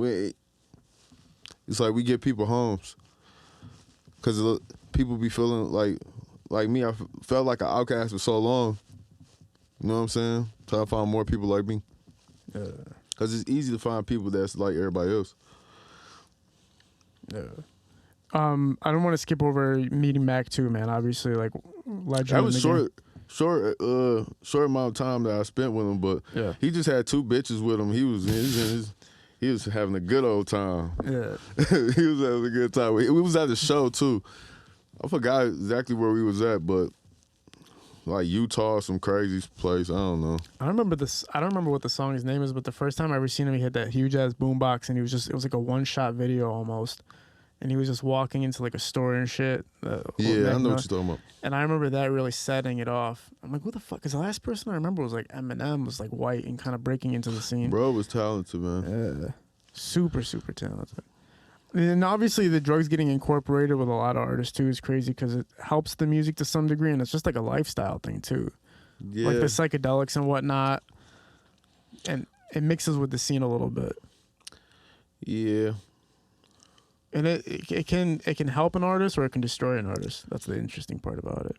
Speaker 4: it's like we get people homes. Because people be feeling like me. I felt like an outcast for so long. You know what I'm saying? Trying to find more people like me. Because it's easy to find people that's like everybody else.
Speaker 3: Yeah. I don't want to skip over meeting Mac too, man. Obviously, like legend.
Speaker 4: That was
Speaker 3: in the game.
Speaker 4: short amount of time that I spent with him, but
Speaker 3: Yeah.
Speaker 4: he just had 2 bitches with him. He was having a good old time.
Speaker 3: Yeah.
Speaker 4: He was having a good time. We was at the show too. I forgot exactly where we was at, but like Utah, some crazy place. I don't know.
Speaker 3: I don't remember what the song's name is, but the first time I ever seen him, he had that huge ass boombox, and it was like a 1-shot video almost, and he was just walking into like a store and shit.
Speaker 4: Yeah, I know what you're talking about.
Speaker 3: And I remember that really setting it off. I'm like, what the fuck? Because the last person I remember was like Eminem, was like white and kind of breaking into the scene.
Speaker 4: Bro was talented, man.
Speaker 3: Yeah, super talented. And obviously the drugs getting incorporated with a lot of artists too is crazy because it helps the music to some degree, and it's just like a lifestyle thing too.
Speaker 4: Yeah.
Speaker 3: Like the psychedelics and whatnot, and it mixes with the scene a little bit.
Speaker 4: Yeah.
Speaker 3: And it can help an artist or it can destroy an artist. That's the interesting part about it.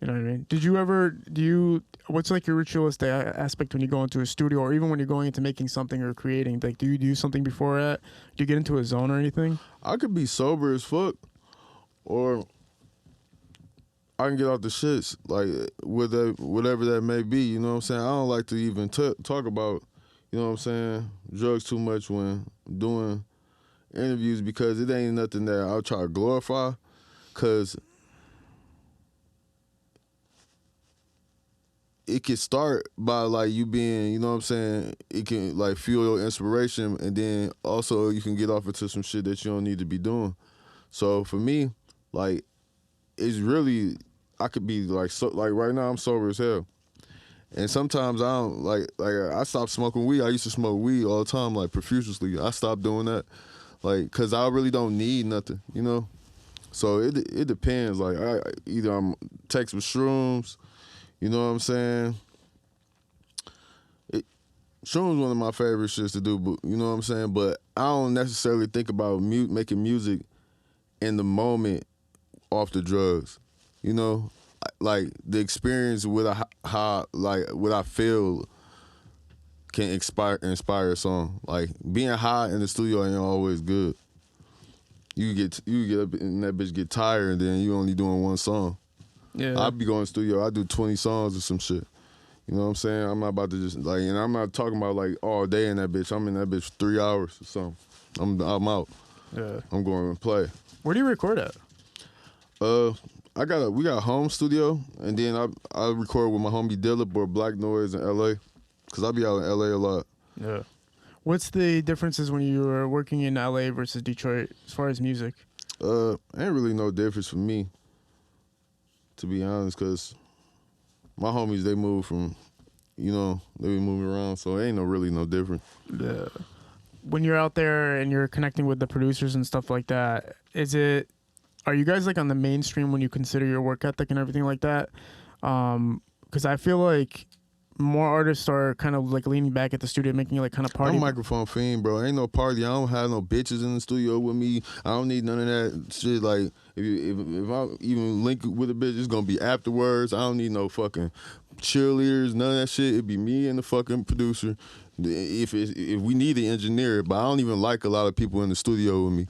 Speaker 3: You know what I mean? What's like your ritualistic aspect when you go into a studio, or even when you're going into making something or creating? Like, do you do something before that? Do you get into a zone or anything?
Speaker 4: I could be sober as fuck, or I can get off the shits, like whatever that may be. You know what I'm saying? I don't like to even talk about, you know what I'm saying, drugs too much when doing interviews, because it ain't nothing that I'll try to glorify, because it can start by like you being, you know what I'm saying, it can like fuel your inspiration, and then also you can get off into some shit that you don't need to be doing. So for me, like, it's really, I could be like, so like right now I'm sober as hell, and sometimes I don't like I stopped smoking weed. I used to smoke weed all the time, like profusely. I stopped doing that, like, cause I really don't need nothing, you know. So it depends. Like either I'm text with shrooms. You know what I'm saying? Shrooms one of my favorite shits to do, but you know what I'm saying? But I don't necessarily think about making music in the moment off the drugs. You know? Like the experience with how like what I feel can inspire a song. Like being high in the studio ain't always good. You get up and that bitch get tired, and then you only doing one song.
Speaker 3: Yeah.
Speaker 4: I'll be going to the studio, I do 20 songs or some shit. You know what I'm saying? I'm not about to just like, and I'm not talking about like all day in that bitch. I'm in that bitch for 3 hours or something. I'm out.
Speaker 3: Yeah.
Speaker 4: I'm going to play.
Speaker 3: Where do you record at?
Speaker 4: we got a home studio, and then I record with my homie Dillip or Black Noise in LA, cause I be out in LA a lot.
Speaker 3: Yeah. What's the differences when you were working in LA versus Detroit as far as music?
Speaker 4: Ain't really no difference for me, to be honest, cause my homies, they move from, they be moving around, so it ain't really no difference.
Speaker 3: Yeah. When you're out there and you're connecting with the producers and stuff like that, are you guys like on the mainstream when you consider your work ethic and everything like that? Because I feel like more artists are kind of like leaning back at the studio, making it like kind of party.
Speaker 4: I'm a microphone fiend, bro. Ain't no party. I don't have no bitches in the studio with me. I don't need none of that shit. Like if I even link with a bitch, it's gonna be afterwards. I don't need no fucking cheerleaders, none of that shit. It'd be me and the fucking producer. If we need an engineer, but I don't even like a lot of people in the studio with me.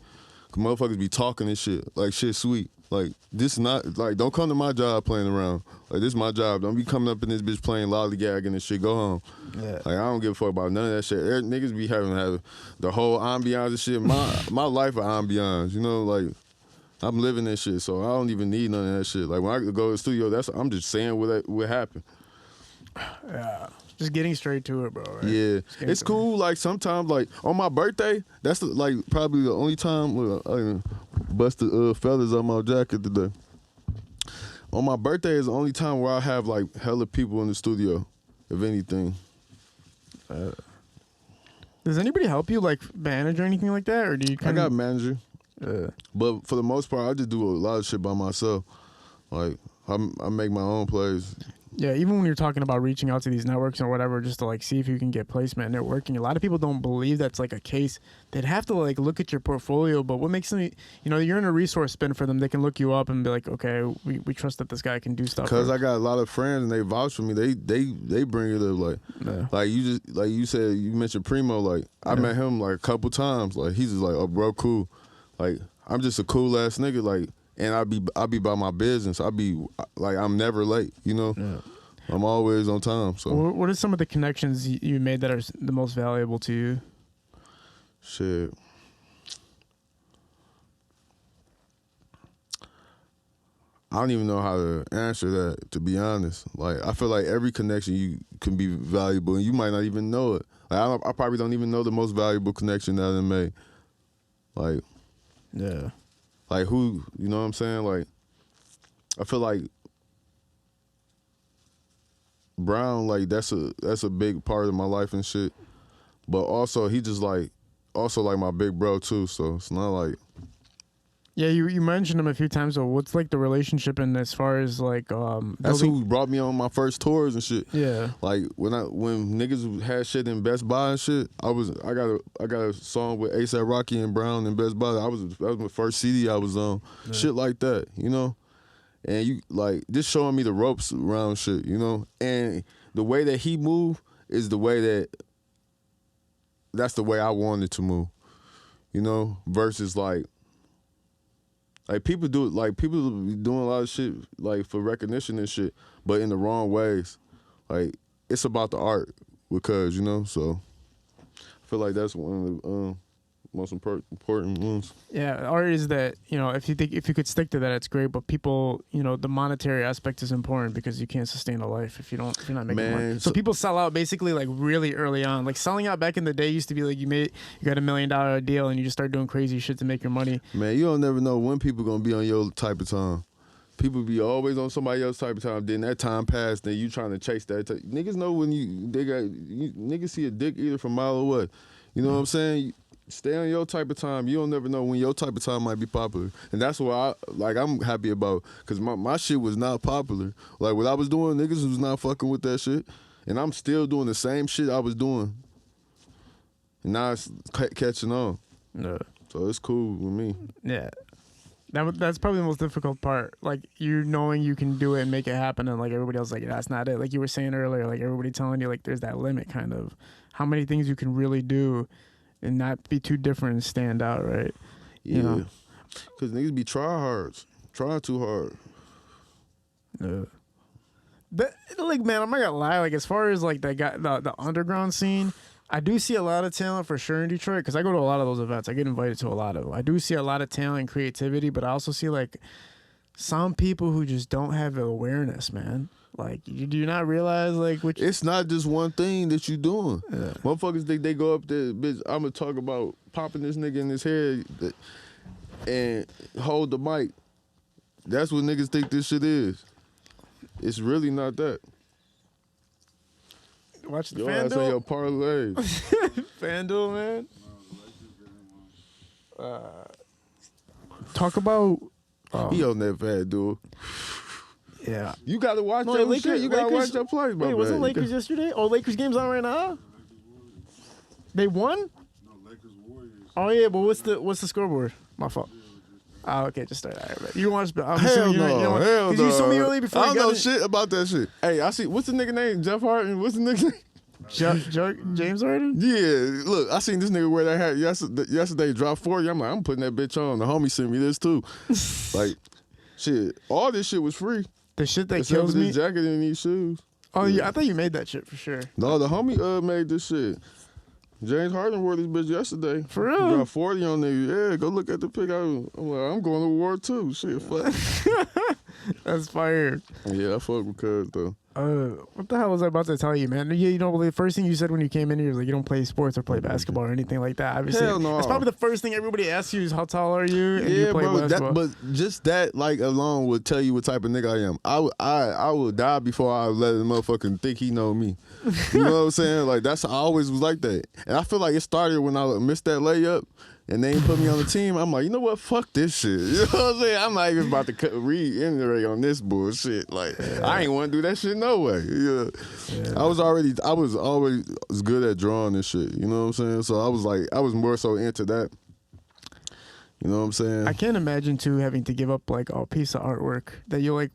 Speaker 4: Cause motherfuckers be talking and shit like shit sweet. Like this not like don't come to my job playing around. Like this is my job. Don't be coming up in this bitch playing lollygagging and shit. Go home. Yeah. Like I don't give a fuck about none of that shit. Niggas be having the whole ambiance and shit. My life of ambiance. Like I'm living this shit, so I don't even need none of that shit. Like when I go to the studio, I'm just saying what happened.
Speaker 3: Yeah. Just getting straight to it, bro. Right?
Speaker 4: Yeah, it's cool. Like sometimes, like on my birthday, that's like probably the only time I busted feathers on my jacket today. On my birthday is the only time where I have like hella people in the studio, if anything.
Speaker 3: Does anybody help you, like manage or anything like that, or do you?
Speaker 4: I got a manager, but for the most part, I just do a lot of shit by myself. Like I make my own plays.
Speaker 3: Yeah, even when you're talking about reaching out to these networks or whatever, just to like see if you can get placement and networking, a lot of people don't believe that's like a case. They'd have to like look at your portfolio, but what makes them, you're in a resource spin for them. They can look you up and be like, okay, we trust that this guy can do stuff.
Speaker 4: Because I got a lot of friends and they vouch for me. They bring it up like you said, you mentioned Primo. Like I met him like a couple times. Like he's just like, oh bro, cool. Like I'm just a cool ass nigga. Like. And I be by my business. I be like I'm never late, Yeah. I'm always on time. So
Speaker 3: what are some of the connections you made that are the most valuable to you?
Speaker 4: Shit. I don't even know how to answer that, to be honest. Like I feel like every connection you can be valuable and you might not even know it. Like I probably don't even know the most valuable connection that I made. Like
Speaker 3: yeah.
Speaker 4: Like who, you know what I'm saying? Like, I feel like Brown, like that's a big part of my life and shit. But also he just like my big bro too. So it's not like. Yeah,
Speaker 3: you mentioned him a few times. So what's like the relationship in as far as like
Speaker 4: that's who brought me on my first tours and shit.
Speaker 3: Yeah.
Speaker 4: Like when niggas had shit in Best Buy and shit, I got a song with A$AP Rocky and Brown in Best Buy. That was my first CD I was on. Yeah. Shit like that, And you like just showing me the ropes around shit, And the way that he moved is the way that's the way I wanted to move. Versus like people do it, like people be doing a lot of shit like for recognition and shit, but in the wrong ways. Like it's about the art because, so I feel like that's one of the most important ones.
Speaker 3: Yeah, art is that, if you could stick to that, it's great, but people, the monetary aspect is important because you can't sustain a life if you're not making money. So people sell out basically like really early on. Like selling out back in the day used to be like you got $1 million deal and you just start doing crazy shit to make your money.
Speaker 4: Man, you don't never know when people gonna be on your type of time. People be always on somebody else's type of time. Then that time passed, then you trying to chase that. Niggas know when niggas see a dick either from a mile away. You know what I'm saying? Stay on your type of time. You don't never know when your type of time might be popular. And that's what I'm happy about. Because my shit was not popular. Like what I was doing, niggas was not fucking with that shit. And I'm still doing the same shit I was doing. And now it's catching on.
Speaker 3: Yeah.
Speaker 4: So it's cool with me.
Speaker 3: Yeah. That's probably the most difficult part. Like you knowing you can do it and make it happen, and like everybody else like that's not it. Like you were saying earlier, like everybody telling you like there's that limit kind of how many things you can really do and not be too different and stand out, right?
Speaker 4: Yeah. Because niggas be trying too hard.
Speaker 3: Yeah. Like man, I'm not gonna lie. Like as far as like the underground scene, I do see a lot of talent for sure in Detroit because I go to a lot of those events. I get invited to a lot of them. I do see a lot of talent and creativity, but I also see like some people who just don't have awareness, man. Like, you do not realize, like, which
Speaker 4: It's not just one thing that you doing.
Speaker 3: Yeah.
Speaker 4: Motherfuckers think they go up there, bitch, I'm gonna talk about popping this nigga in his head and hold the mic. That's what niggas think this shit is. It's really not that.
Speaker 3: watch the
Speaker 4: Your ass on your
Speaker 3: FanDuel.
Speaker 4: parlay.
Speaker 3: FanDuel, man. Talk about.
Speaker 4: He on that fat dude.
Speaker 3: Yeah.
Speaker 4: You gotta watch
Speaker 3: No,
Speaker 4: your
Speaker 3: Lakers-
Speaker 4: shit. You gotta
Speaker 3: Lakers-
Speaker 4: watch your plays, my
Speaker 3: Wait, was it
Speaker 4: man.
Speaker 3: Lakers yesterday? Oh, Lakers game's on right now. They won.
Speaker 5: No, Lakers Warriors.
Speaker 3: Oh yeah, but what's the scoreboard? My fault. Oh, okay, just start. All right, man. You watch? I'm
Speaker 4: Hell
Speaker 3: assuming
Speaker 4: no, hell no.
Speaker 3: you saw me early before
Speaker 4: I
Speaker 3: you
Speaker 4: don't
Speaker 3: got
Speaker 4: know
Speaker 3: it.
Speaker 4: shit about that shit. Hey, I see. What's the nigga name? Jeff Harden. What's the nigga name?
Speaker 3: James Harden.
Speaker 4: Yeah, look, I seen this nigga wear that hat yesterday. Dropped 40. I'm like, I'm putting that bitch on. The homie sent me this too. Like, shit, all this shit was free.
Speaker 3: The shit that
Speaker 4: Except
Speaker 3: kills
Speaker 4: for
Speaker 3: me.
Speaker 4: this jacket and these shoes.
Speaker 3: Oh yeah, I thought you made that shit for sure.
Speaker 4: No, the homie made this shit. James Harden wore this bitch yesterday.
Speaker 3: For real?
Speaker 4: Got 40 on there. Yeah, go look at the pic. I'm like, I'm going to war too. Shit, fuck.
Speaker 3: That's fire.
Speaker 4: Yeah, I fuck with cuz though.
Speaker 3: What the hell was I about to tell you, man? Yeah, you know, the first thing you said when you came in here was like you don't play sports or play basketball or anything like that. Obviously,
Speaker 4: Hell no.
Speaker 3: That's probably the first thing everybody asks you is how tall are you? And you
Speaker 4: Yeah,
Speaker 3: play
Speaker 4: bro.
Speaker 3: basketball.
Speaker 4: But just that, like, alone would tell you what type of nigga I am. I would die before I let a motherfucking think he know me. You know what I'm saying? Like, I always was like that. And I feel like it started when I missed that layup and they ain't put me on the team. I'm like, you know what? Fuck this shit. You know what I'm saying? I'm not even about to reiterate on this bullshit. Like, I ain't want to do that shit no way. Yeah. I was always good at drawing and shit. You know what I'm saying? So I was more so into that. You know what I'm saying?
Speaker 3: I can't imagine too having to give up like a piece of artwork that you like,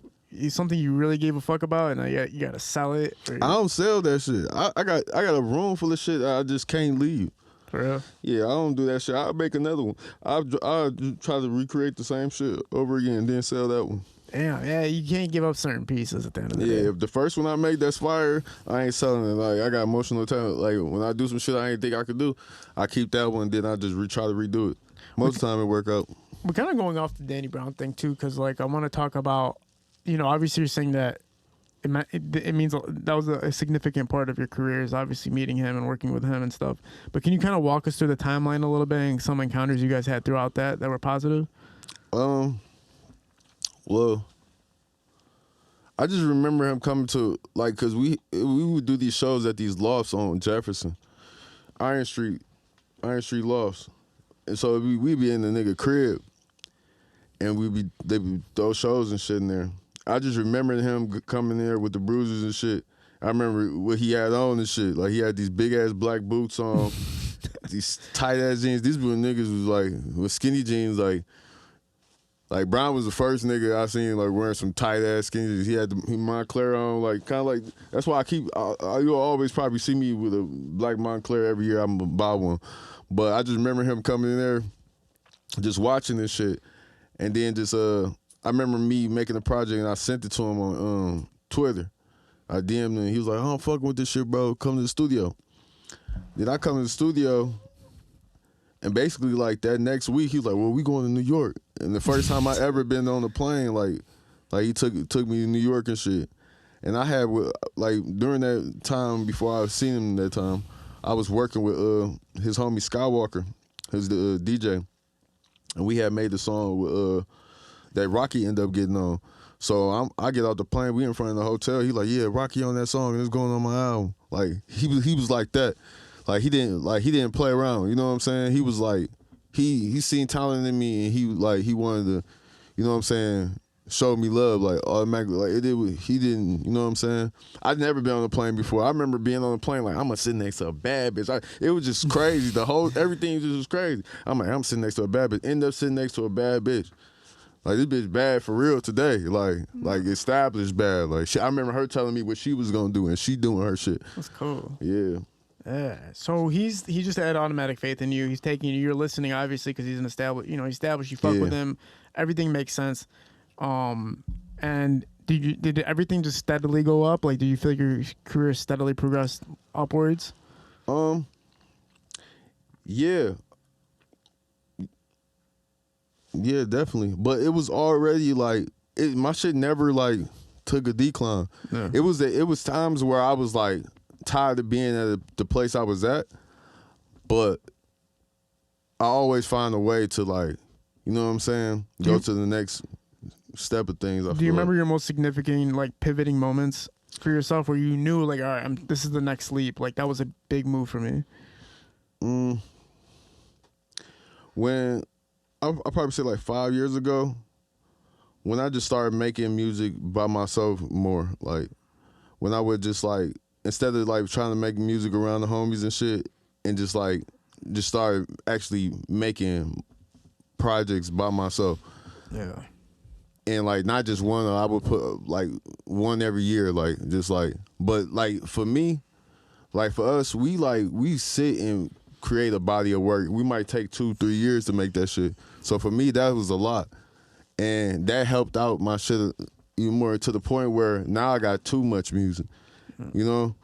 Speaker 3: something you really gave a fuck about, and you gotta sell it. Or,
Speaker 4: I don't sell that shit. I got a room full of shit that I just can't leave.
Speaker 3: for real.
Speaker 4: Yeah, I don't do that shit. I'll make another one. I'll try to recreate the same shit over again, then sell that one.
Speaker 3: Damn, yeah, you can't give up certain pieces at the end of the day.
Speaker 4: Yeah, if the first one I make that's fire, I ain't selling it. Like, I got emotional talent. Like, when I do some shit I ain't think I could do, I keep that one, then I just try to redo it. Most of the time it work out.
Speaker 3: We're kind of going off the Danny Brown thing too, because like I want to talk about, you know, obviously you're saying that it means that was a significant part of your career is obviously meeting him and working with him and stuff. But can you kind of walk us through the timeline a little bit and some encounters you guys had throughout that were positive?
Speaker 4: Well, I just remember him coming to, like, cause we would do these shows at these lofts on Jefferson, Iron Street lofts, and so we be in the nigga crib, and they be throw shows and shit in there. I just remember him coming there with the bruises and shit. I remember what he had on and shit. Like, he had these big ass black boots on, these tight ass jeans. These were niggas was like with skinny jeans, like Brown was the first nigga I seen like wearing some tight ass skinny jeans. He had the Montclair on, like kind of like. That's why you'll always probably see me with a black Montclair every year. I'm gonna buy one, but I just remember him coming in there, just watching this shit, and then just I remember me making a project and I sent it to him on Twitter. I DM'd him and he was like, "I'm fucking with this shit, bro. Come to the studio." Then I come to the studio, and basically like that next week he was like, "Well, we going to New York." And the first time I ever been on a plane, like he took me to New York and shit. And I had like during that time before I seen him that time, I was working with his homie Skywalker, who's the DJ, and we had made the song with that Rocky ended up getting on. So I get out the plane, we in front of the hotel. He like, "Yeah, Rocky on that song and it's going on my album." Like he was like that. Like he didn't play around. You know what I'm saying? He was like he seen talent in me and he wanted to, you know what I'm saying, show me love like automatically. Like he didn't, you know what I'm saying? I'd never been on a plane before. I remember being on a plane like, I'm gonna sit next to a bad bitch. It was just crazy. Everything just was crazy. I'm like, I'm sitting next to a bad bitch. End up sitting next to a bad bitch. Like, this bitch bad for real today. Like established bad. Like, I remember her telling me what she was gonna do, and she doing her shit.
Speaker 3: That's cool.
Speaker 4: Yeah.
Speaker 3: Yeah. So he just had automatic faith in you. He's taking you. You're listening, obviously, because he's an established. You know, established. You fuck with him. Everything makes sense. And did everything just steadily go up? Like, do you feel like your career steadily progressed upwards?
Speaker 4: Yeah. Yeah, definitely. But it was already like my shit never like took a decline.
Speaker 3: Yeah.
Speaker 4: It was times where I was like tired of being at the place I was at, but I always find a way to like, you know what I'm saying, go to the next step of things.
Speaker 3: Do you remember your most significant like pivoting moments for yourself where you knew like, all right, this is the next leap? Like that was a big move for me.
Speaker 4: When I'll probably say like 5 years ago, when I just started making music by myself more, like when I would just like, instead of like trying to make music around the homies and shit, and just started actually making projects by myself.
Speaker 3: Yeah.
Speaker 4: And like not just one, I would put like one every year, like just like, but like for me, like for us, we sit and create a body of work. We might take 2-3 years to make that shit. So for me, that was a lot. And that helped out my shit even more to the point where now I got too much music, you know?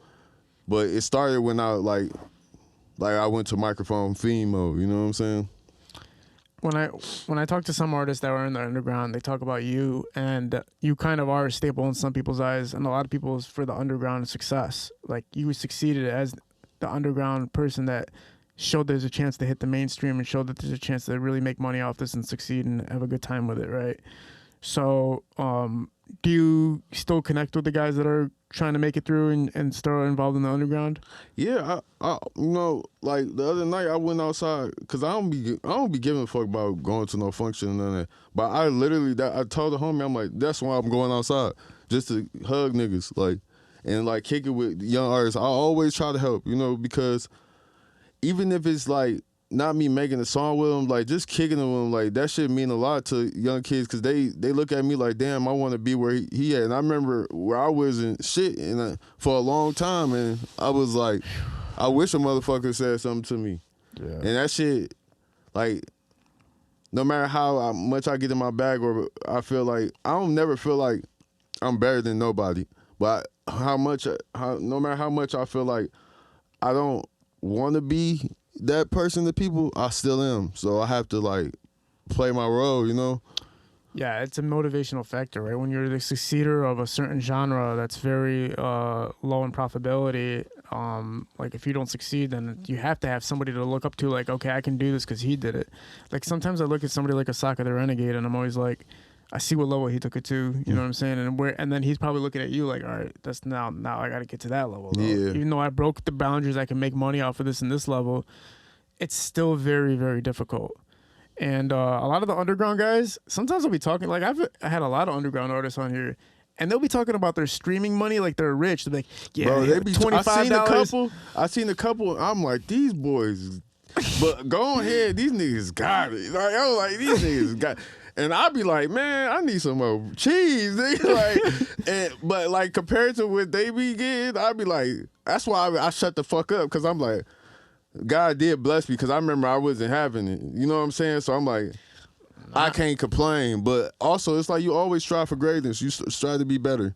Speaker 4: But it started when I like I went to microphone theme mode, you know what I'm saying?
Speaker 3: When I talk to some artists that were in the underground, they talk about you, and you kind of are a staple in some people's eyes, and a lot of people's for the underground success. Like you succeeded as the underground person that showed there's a chance to hit the mainstream and showed that there's a chance to really make money off this and succeed and have a good time with it, right? So, do you still connect with the guys that are trying to make it through and still involved in the underground?
Speaker 4: Yeah, I you know, like the other night I went outside because I don't be giving a fuck about going to no function and none of that. But I literally, I told the homie, I'm like, that's why I'm going outside, just to hug niggas, like, and like kick it with young artists. I always try to help, you know, because even if it's like not me making a song with them, like just kicking it with them, like that shit mean a lot to young kids because they look at me like, damn, I want to be where he at. And I remember where I was in shit for a long time, and I was like, I wish a motherfucker said something to me. Yeah. And that shit, like, no matter how much I get in my bag or I feel like, I don't never feel like I'm better than nobody. But no matter how much I feel like I don't want to be that person to people, I still am. So I have to like play my role, you know?
Speaker 3: Yeah, it's a motivational factor, right? When you're the succeeder of a certain genre that's very low in profitability, like if you don't succeed, then you have to have somebody to look up to, like, okay, I can do this because he did it. Like sometimes I look at somebody like Asaka the Renegade and I'm always like, I see what level he took it to, you know what I'm saying? And then he's probably looking at you like, all right, that's now I got to get to that level. Though.
Speaker 4: Yeah.
Speaker 3: Even though I broke the boundaries, I can make money off of this and this level, it's still very, very difficult. And a lot of the underground guys, sometimes I'll be talking, like I had a lot of underground artists on here, and they'll be talking about their streaming money like they're rich. They'll be like, yeah, bro, they be $25.
Speaker 4: I seen a couple, I'm like, these boys, but go ahead, these niggas got it. Like, I was like, these niggas got it. And I'd be like, man, I need some more cheese. Like, but like compared to what they be getting, I'd be like, that's why I shut the fuck up, because I'm like, God did bless me, because I remember I wasn't having it. You know what I'm saying? So I'm like, I can't complain. But also, it's like you always strive for greatness. You strive to be better.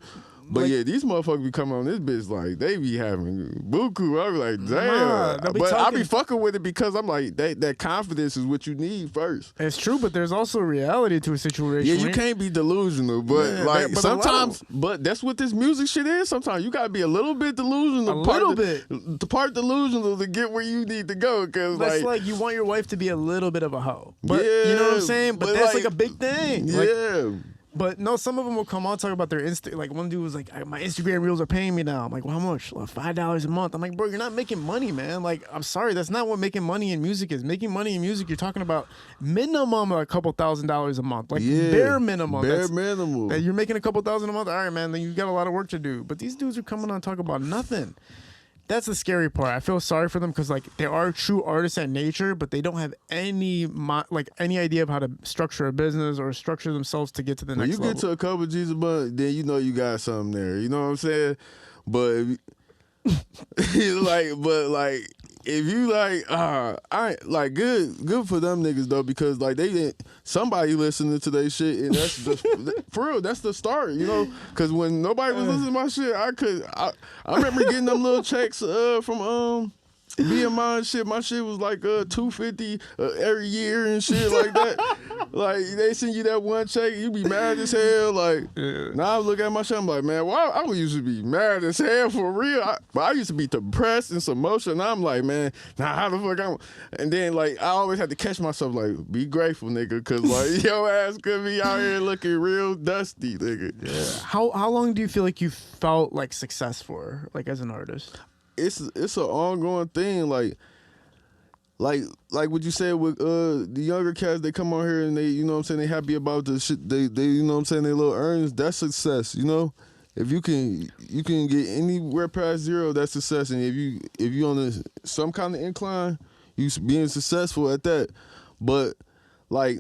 Speaker 4: But like, yeah, these motherfuckers be coming on this bitch like they be having buku. I be like, damn. But I be fucking with it because I'm like, that confidence is what you need first.
Speaker 3: It's true, but there's also reality to a situation.
Speaker 4: Yeah, you can't be delusional, but sometimes, but that's what this music shit is. Sometimes you gotta be a little bit delusional. The part delusional to get where you need to go. Cause
Speaker 3: that's like you want your wife to be a little bit of a hoe. But yeah, you know what I'm saying? But that's like a big thing.
Speaker 4: Yeah.
Speaker 3: But no, some of them will come on talk about their like one dude was like, my Instagram reels are paying me now. I'm like, well, how much? Like $5 a month. I'm like, bro, you're not making money, man. Like, I'm sorry, that's not what making money in music is. Making money in music, you're talking about minimum a couple $1,000s a month, like bare minimum.
Speaker 4: Bare minimum.
Speaker 3: That you're making a couple thousand a month. All right, man, then you got a lot of work to do. But these dudes are coming on talk about nothing. That's the scary part. I feel sorry for them because like they are true artists at nature, but they don't have any idea of how to structure a business or structure themselves to get to the next level.
Speaker 4: When you get to a couple G's a month, then you know you got something there. You know what I'm saying? But if you I like good for them niggas though, because like they didn't somebody listening to their shit, and that's for real, that's the start, you know, because when nobody was listening to my shit, I remember getting them little checks from BMI and shit. My shit was like $250 every year and shit like that. Like they send you that one check, you be mad as hell. Like now I look at my shit, I'm like, man, why I would used to be mad as hell for real. But I used to be depressed and some emotion. Now I'm like, man, how the fuck I'm? And then like I always had to catch myself like, be grateful, nigga, cause like your ass could be out here looking real dusty, nigga.
Speaker 3: Yeah. How long do you feel like you felt like success for, like as an artist?
Speaker 4: It's an ongoing thing, like what you said with the younger cats, they come on here and they, you know what I'm saying, they happy about the shit, they you know what I'm saying, they little earnings, that's success, you know? If you can get anywhere past zero, that's success. And if you on some kind of incline, you being successful at that. But like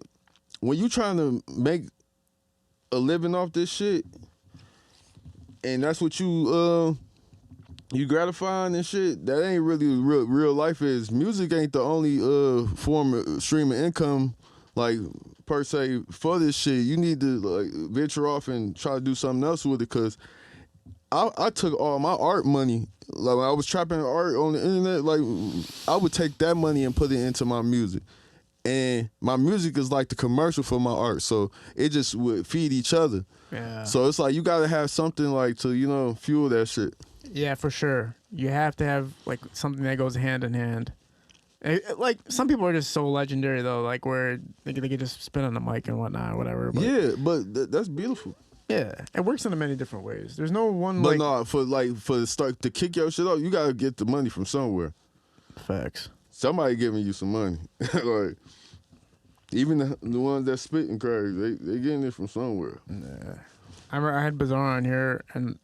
Speaker 4: when you trying to make a living off this shit, and that's what you gratifying and shit, that ain't really real life is. Music ain't the only form of stream of income, like per se, for this shit. You need to like venture off and try to do something else with it, cause I took all my art money, like when I was trapping art on the internet, like I would take that money and put it into my music. And my music is like the commercial for my art, so it just would feed each other. Yeah. So it's like you gotta have something like to, you know, fuel that shit. Yeah, for sure. You have to have like something that goes hand in hand. Like some people are just so legendary though, like where they can just spin on the mic and whatnot, whatever. But yeah, but that's beautiful. Yeah, it works in many different ways. There's no one. But no, for the start to kick your shit off, you gotta get the money from somewhere. Facts. Somebody giving you some money, like even the ones that spitting crazy, they getting it from somewhere. Nah. I remember I had Bizarre on here, and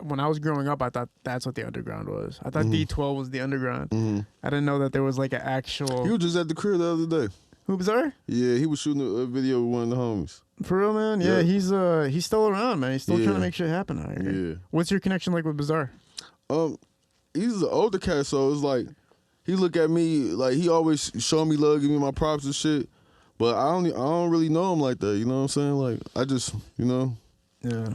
Speaker 4: when I was growing up, I thought that's what the underground was. I thought D12 was the underground. I didn't know that there was like an actual. He was just at the crib the other day. Who, Bizarre? Yeah, he was shooting a video with one of the homies. For real, man? Yeah, he's still around, man. He's still trying to make shit happen out here. Yeah. What's your connection like with Bizarre? He's an older cat, so it's like he look at me like he always show me love, give me my props and shit. But I don't really know him like that. You know what I'm saying? Like I just, you know. Yeah.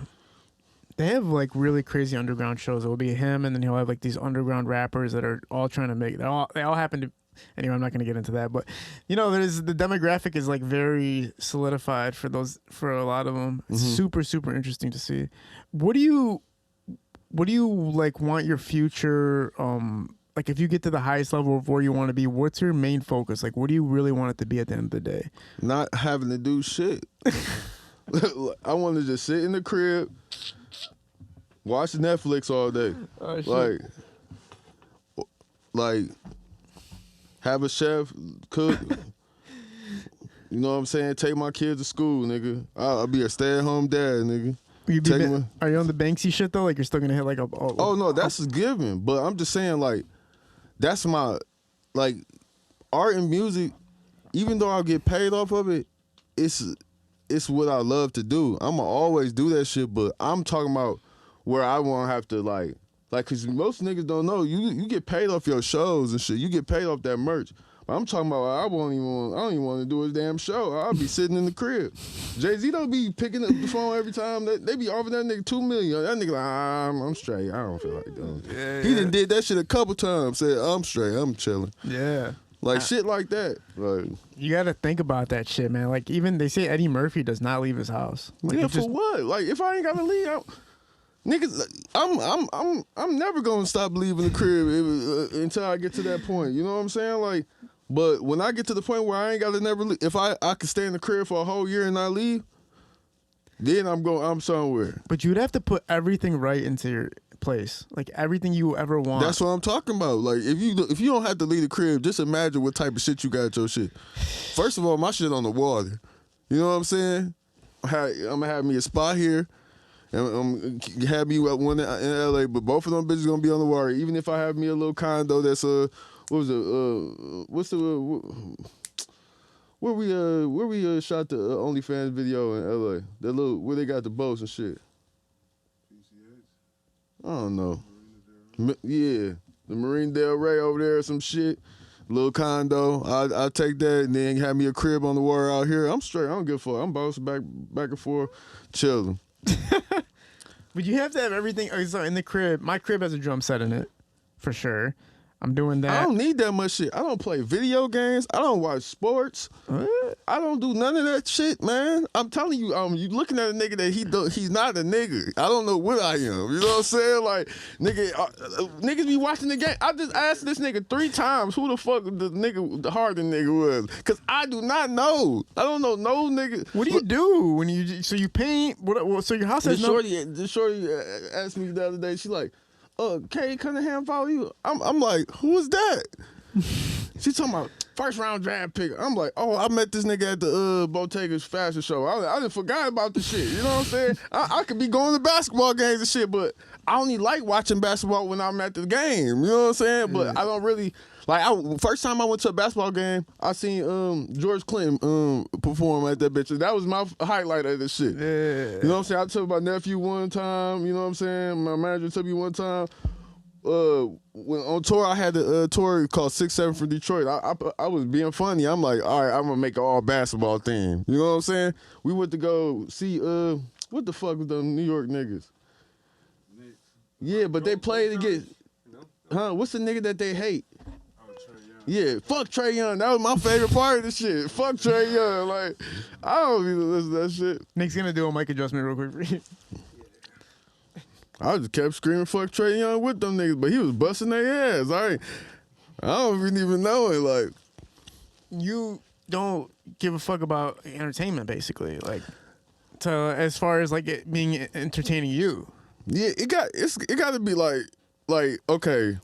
Speaker 4: They have like really crazy underground shows. It will be him, and then he'll have like these underground rappers that are all trying to make. They all happen to. Anyway, I'm not going to get into that, but you know, the demographic is like very solidified for a lot of them. It's super interesting to see. What do you like want your future? Like if you get to the highest level of where you want to be, what's your main focus? Like, what do you really want it to be at the end of the day? Not having to do shit. I want to just sit in the crib, watch Netflix all day. Oh, shit. Like have a chef cook. You know what I'm saying? Take my kids to school, nigga. I'll be a stay-at-home dad, nigga. Are you on the Banksy shit though? Like you're still gonna hit like a? Oh no, that's a given. But I'm just saying, like, that's my like art and music. Even though I get paid off of it, it's what I love to do. I'ma always do that shit. But I'm talking about where I won't have to like, cause most niggas don't know you get paid off your shows and shit. You get paid off that merch. But I'm talking about I don't even want to do his damn show. I'll be sitting in the crib. Jay-Z don't be picking up the phone every time. They be offering that nigga $2 million. That nigga like, I'm straight. I don't feel like doing it. Yeah, he done did that shit a couple times. Said, I'm straight. I'm chilling. Yeah. Like shit like that. Like you gotta think about that shit, man. Like even they say Eddie Murphy does not leave his house. Like, yeah, for what? Like if I ain't gotta leave, niggas, I'm never gonna stop leaving the crib until I get to that point. You know what I'm saying? Like, but when I get to the point where I ain't gotta never leave, if I could stay in the crib for a whole year and not leave, then I'm somewhere. But you'd have to put everything right into your place, like everything you ever want. That's what I'm talking about. Like if you don't have to leave the crib, just imagine what type of shit you got at your shit. First of all, my shit on the water. You know what I'm saying? I'm gonna have me a spot here. And have me at one in LA, but both of them bitches gonna be on the water. Even if I have me a little condo that's where we shot the OnlyFans video in LA. That little where they got the boats and shit. I don't know. Yeah, the Marine Del Rey over there or some shit. Little condo. I'll take that and then have me a crib on the water out here. I'm straight. I don't give a fuck. I'm bouncing back and forth, chilling. But you have to have everything. So in the crib, my crib has a drum set in it, for sure.
Speaker 3: I'm doing
Speaker 4: I
Speaker 3: that.
Speaker 4: don't need that much shit. I don't play video games. I don't watch sports. I don't do none of that shit, man. I'm telling you, you looking at a nigga that he's not a nigga. I don't know what I am. You know what I'm saying? Like, nigga, niggas be watching the game. I just asked this nigga 3 times who the fuck the Harden nigga was, cause I do not know. I don't know no nigga.
Speaker 3: What do you do when you paint? So your house has
Speaker 4: The shorty asked me the other day. She like, Kay Cunningham follow you? I'm like, who is that? She talking about first round draft pick. I'm like, oh, I met this nigga at the Bottega's fashion show. I just forgot about the shit. You know what I'm saying? I could be going to basketball games and shit, but I only like watching basketball when I'm at the game. You know what I'm saying? But I don't really like. First time I went to a basketball game, I seen George Clinton perform at that bitch. That was my highlight of this shit.
Speaker 3: Yeah.
Speaker 4: You know what I'm saying? I took my nephew one time. You know what I'm saying? My manager took me one time. When on tour, I had a tour called 6-7 for Detroit. I was being funny. I'm like, all right, I'm gonna make an all basketball team. You know what I'm saying? We went to go see what the fuck was the New York niggas? Yeah, but they played against. Huh? What's the nigga that they hate? Yeah, fuck Trae Young. That was my favorite part of the shit. Fuck Trae Young. Like, I don't even listen to that shit.
Speaker 3: Nick's gonna do a mic adjustment real quick for you.
Speaker 4: I just kept screaming fuck Trae Young with them niggas, but he was busting their ass. I don't even know it. Like,
Speaker 3: You don't give a fuck about entertainment, basically. Like, so as far as like it being entertaining you.
Speaker 4: yeah, it got to be like okay,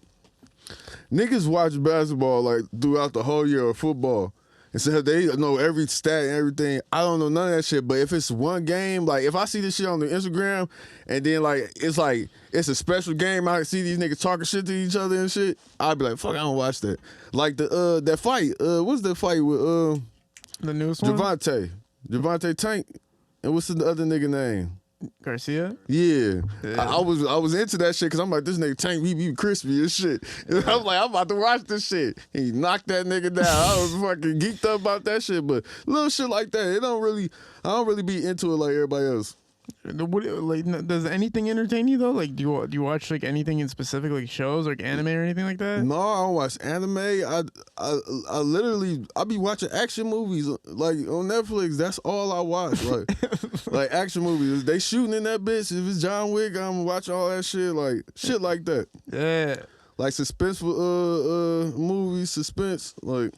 Speaker 4: niggas watch basketball like throughout the whole year of football. And so they know every stat and everything. I don't know none of that shit. But if it's one game, like if I see this shit on the Instagram and then it's a special game, I see these niggas talking shit to each other and shit, I'd be like, fuck, I don't watch that. Like that fight. What's that fight with
Speaker 3: The newest one?
Speaker 4: Javante Tank. And what's the other nigga name?
Speaker 3: Garcia?
Speaker 4: Yeah. I was into that shit because I'm like, this nigga Tank, he crispy as shit. And I'm like, I'm about to watch this shit. He knocked that nigga down. I was fucking geeked up about that shit, but little shit like that, I don't really be into it like everybody else.
Speaker 3: Does anything entertain you though? Like, do you watch like anything in specific, like shows, like anime or anything like that?
Speaker 4: No, I don't watch anime. I literally be watching action movies like on Netflix. That's all I watch. Like action movies. They shooting in that bitch. If it's John Wick, I'm watching all that shit. Like shit like that.
Speaker 3: Yeah.
Speaker 4: Like suspenseful movies, suspense. Like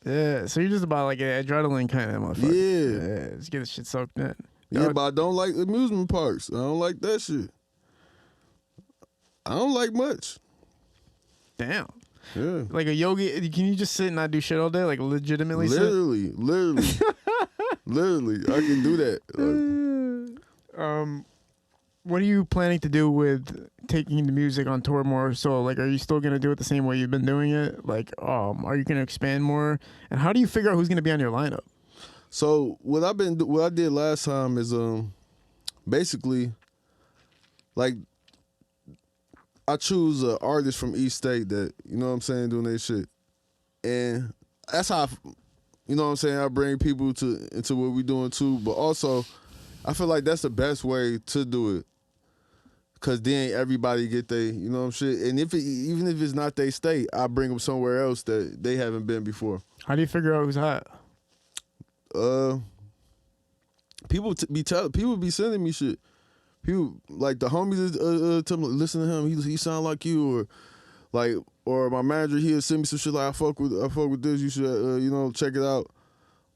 Speaker 3: Yeah. So you're just about like an adrenaline kind of motherfucker. Yeah. Just get the shit soaked in.
Speaker 4: Yeah, but I don't like amusement parks. I don't like that shit. I don't like much.
Speaker 3: Damn.
Speaker 4: Yeah.
Speaker 3: Like a yogi, can you just sit and not do shit all day? Like legitimately
Speaker 4: Literally. Literally. I can do that.
Speaker 3: What are you planning to do with taking the music on tour more? So, like, are you still going to do it the same way you've been doing it? Like, are you going to expand more? And how do you figure out who's going to be on your lineup?
Speaker 4: So what I did last time is basically like I choose an artist from each state that, you know what I'm saying, doing their shit. And that's how you know what I'm saying, I bring people into what we doing too, but also I feel like that's the best way to do it. Cause then everybody get they, you know what I'm saying? And even if it's not their state, I bring them somewhere else that they haven't been before.
Speaker 3: How do you figure out who's hot?
Speaker 4: People be sending me shit. People like the homies tell me, listen to him. He sound like you, or my manager he'll send me some shit like I fuck with this. You should check it out.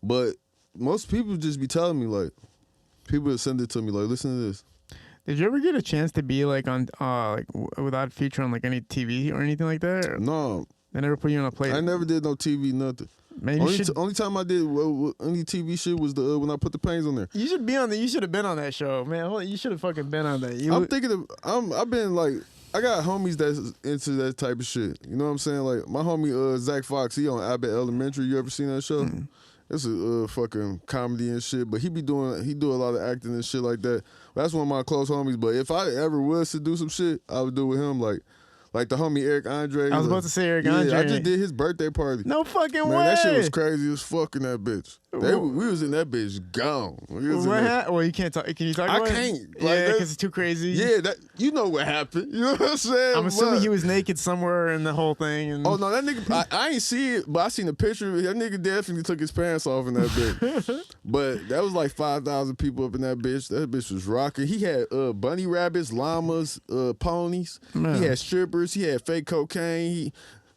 Speaker 4: But most people just be telling me like, people send it to me like, listen to this.
Speaker 3: Did you ever get a chance to be like on without feature on like any TV or anything like that? Or
Speaker 4: No,
Speaker 3: they never put you on a plate.
Speaker 4: I never did no TV nothing.
Speaker 3: Man,
Speaker 4: only time I did any TV shit was when I put the pains on there.
Speaker 3: You should be on You should have been on that show, man. You should have fucking been on that.
Speaker 4: I've been like, I got homies that's into that type of shit. You know what I'm saying? Like my homie Zach Fox, he on Abbott Elementary. You ever seen that show? Mm-hmm. It's a fucking comedy and shit. But he do a lot of acting and shit like that. That's one of my close homies. But if I ever was to do some shit, I would do with him. Like Like the homie Eric Andre.
Speaker 3: I was about to say Eric
Speaker 4: yeah,
Speaker 3: Andre.
Speaker 4: I just did his birthday party.
Speaker 3: No fucking
Speaker 4: Man,
Speaker 3: way.
Speaker 4: that shit was crazy as fuck in that bitch. We was in that bitch gone.
Speaker 3: Well, you can't talk. Can you talk
Speaker 4: I
Speaker 3: about it?
Speaker 4: can't.
Speaker 3: Yeah, because it's too crazy.
Speaker 4: Yeah, you know what happened. You know what I'm saying?
Speaker 3: I'm assuming he was naked somewhere in the whole thing. And
Speaker 4: Oh no, that nigga! I ain't see it, but I seen the picture. That nigga definitely took his pants off in that bitch. But that was like 5,000 people up in that bitch. That bitch was rocking. He had bunny rabbits, llamas, ponies.
Speaker 3: Man.
Speaker 4: He had strippers. He had fake cocaine.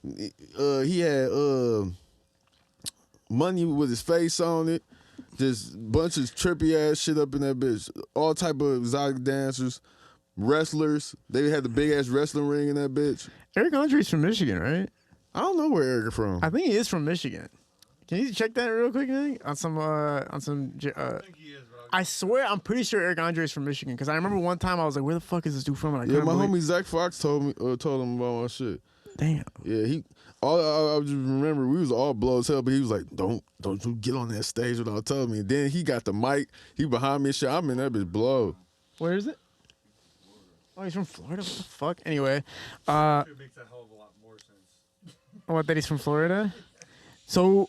Speaker 4: He had money with his face on it. Just bunch of trippy ass shit up in that bitch. All type of exotic dancers, wrestlers. They had the big ass wrestling ring in that bitch.
Speaker 3: Eric Andre's from Michigan, right?
Speaker 4: I don't know where Eric is from.
Speaker 3: I think he is from Michigan. Can you check that real quick, Nick? On some.
Speaker 5: I think he is, bro.
Speaker 3: I swear, I'm pretty sure Eric Andre is from Michigan because I remember one time I was like, "Where the fuck is this dude from?" And I
Speaker 4: Yeah,
Speaker 3: couldn't
Speaker 4: my
Speaker 3: believe-
Speaker 4: homie Zach Fox told him about my shit.
Speaker 3: Damn.
Speaker 4: Yeah, I just remember we was all blow as hell, but he was like, "Don't you get on that stage without telling me." And then he got the mic, he behind me and shit. I'm in that bitch blow.
Speaker 3: Where is it? Oh, he's from Florida. What the fuck? Anyway,
Speaker 5: It makes a hell of a lot more sense.
Speaker 3: what, that he's from Florida? So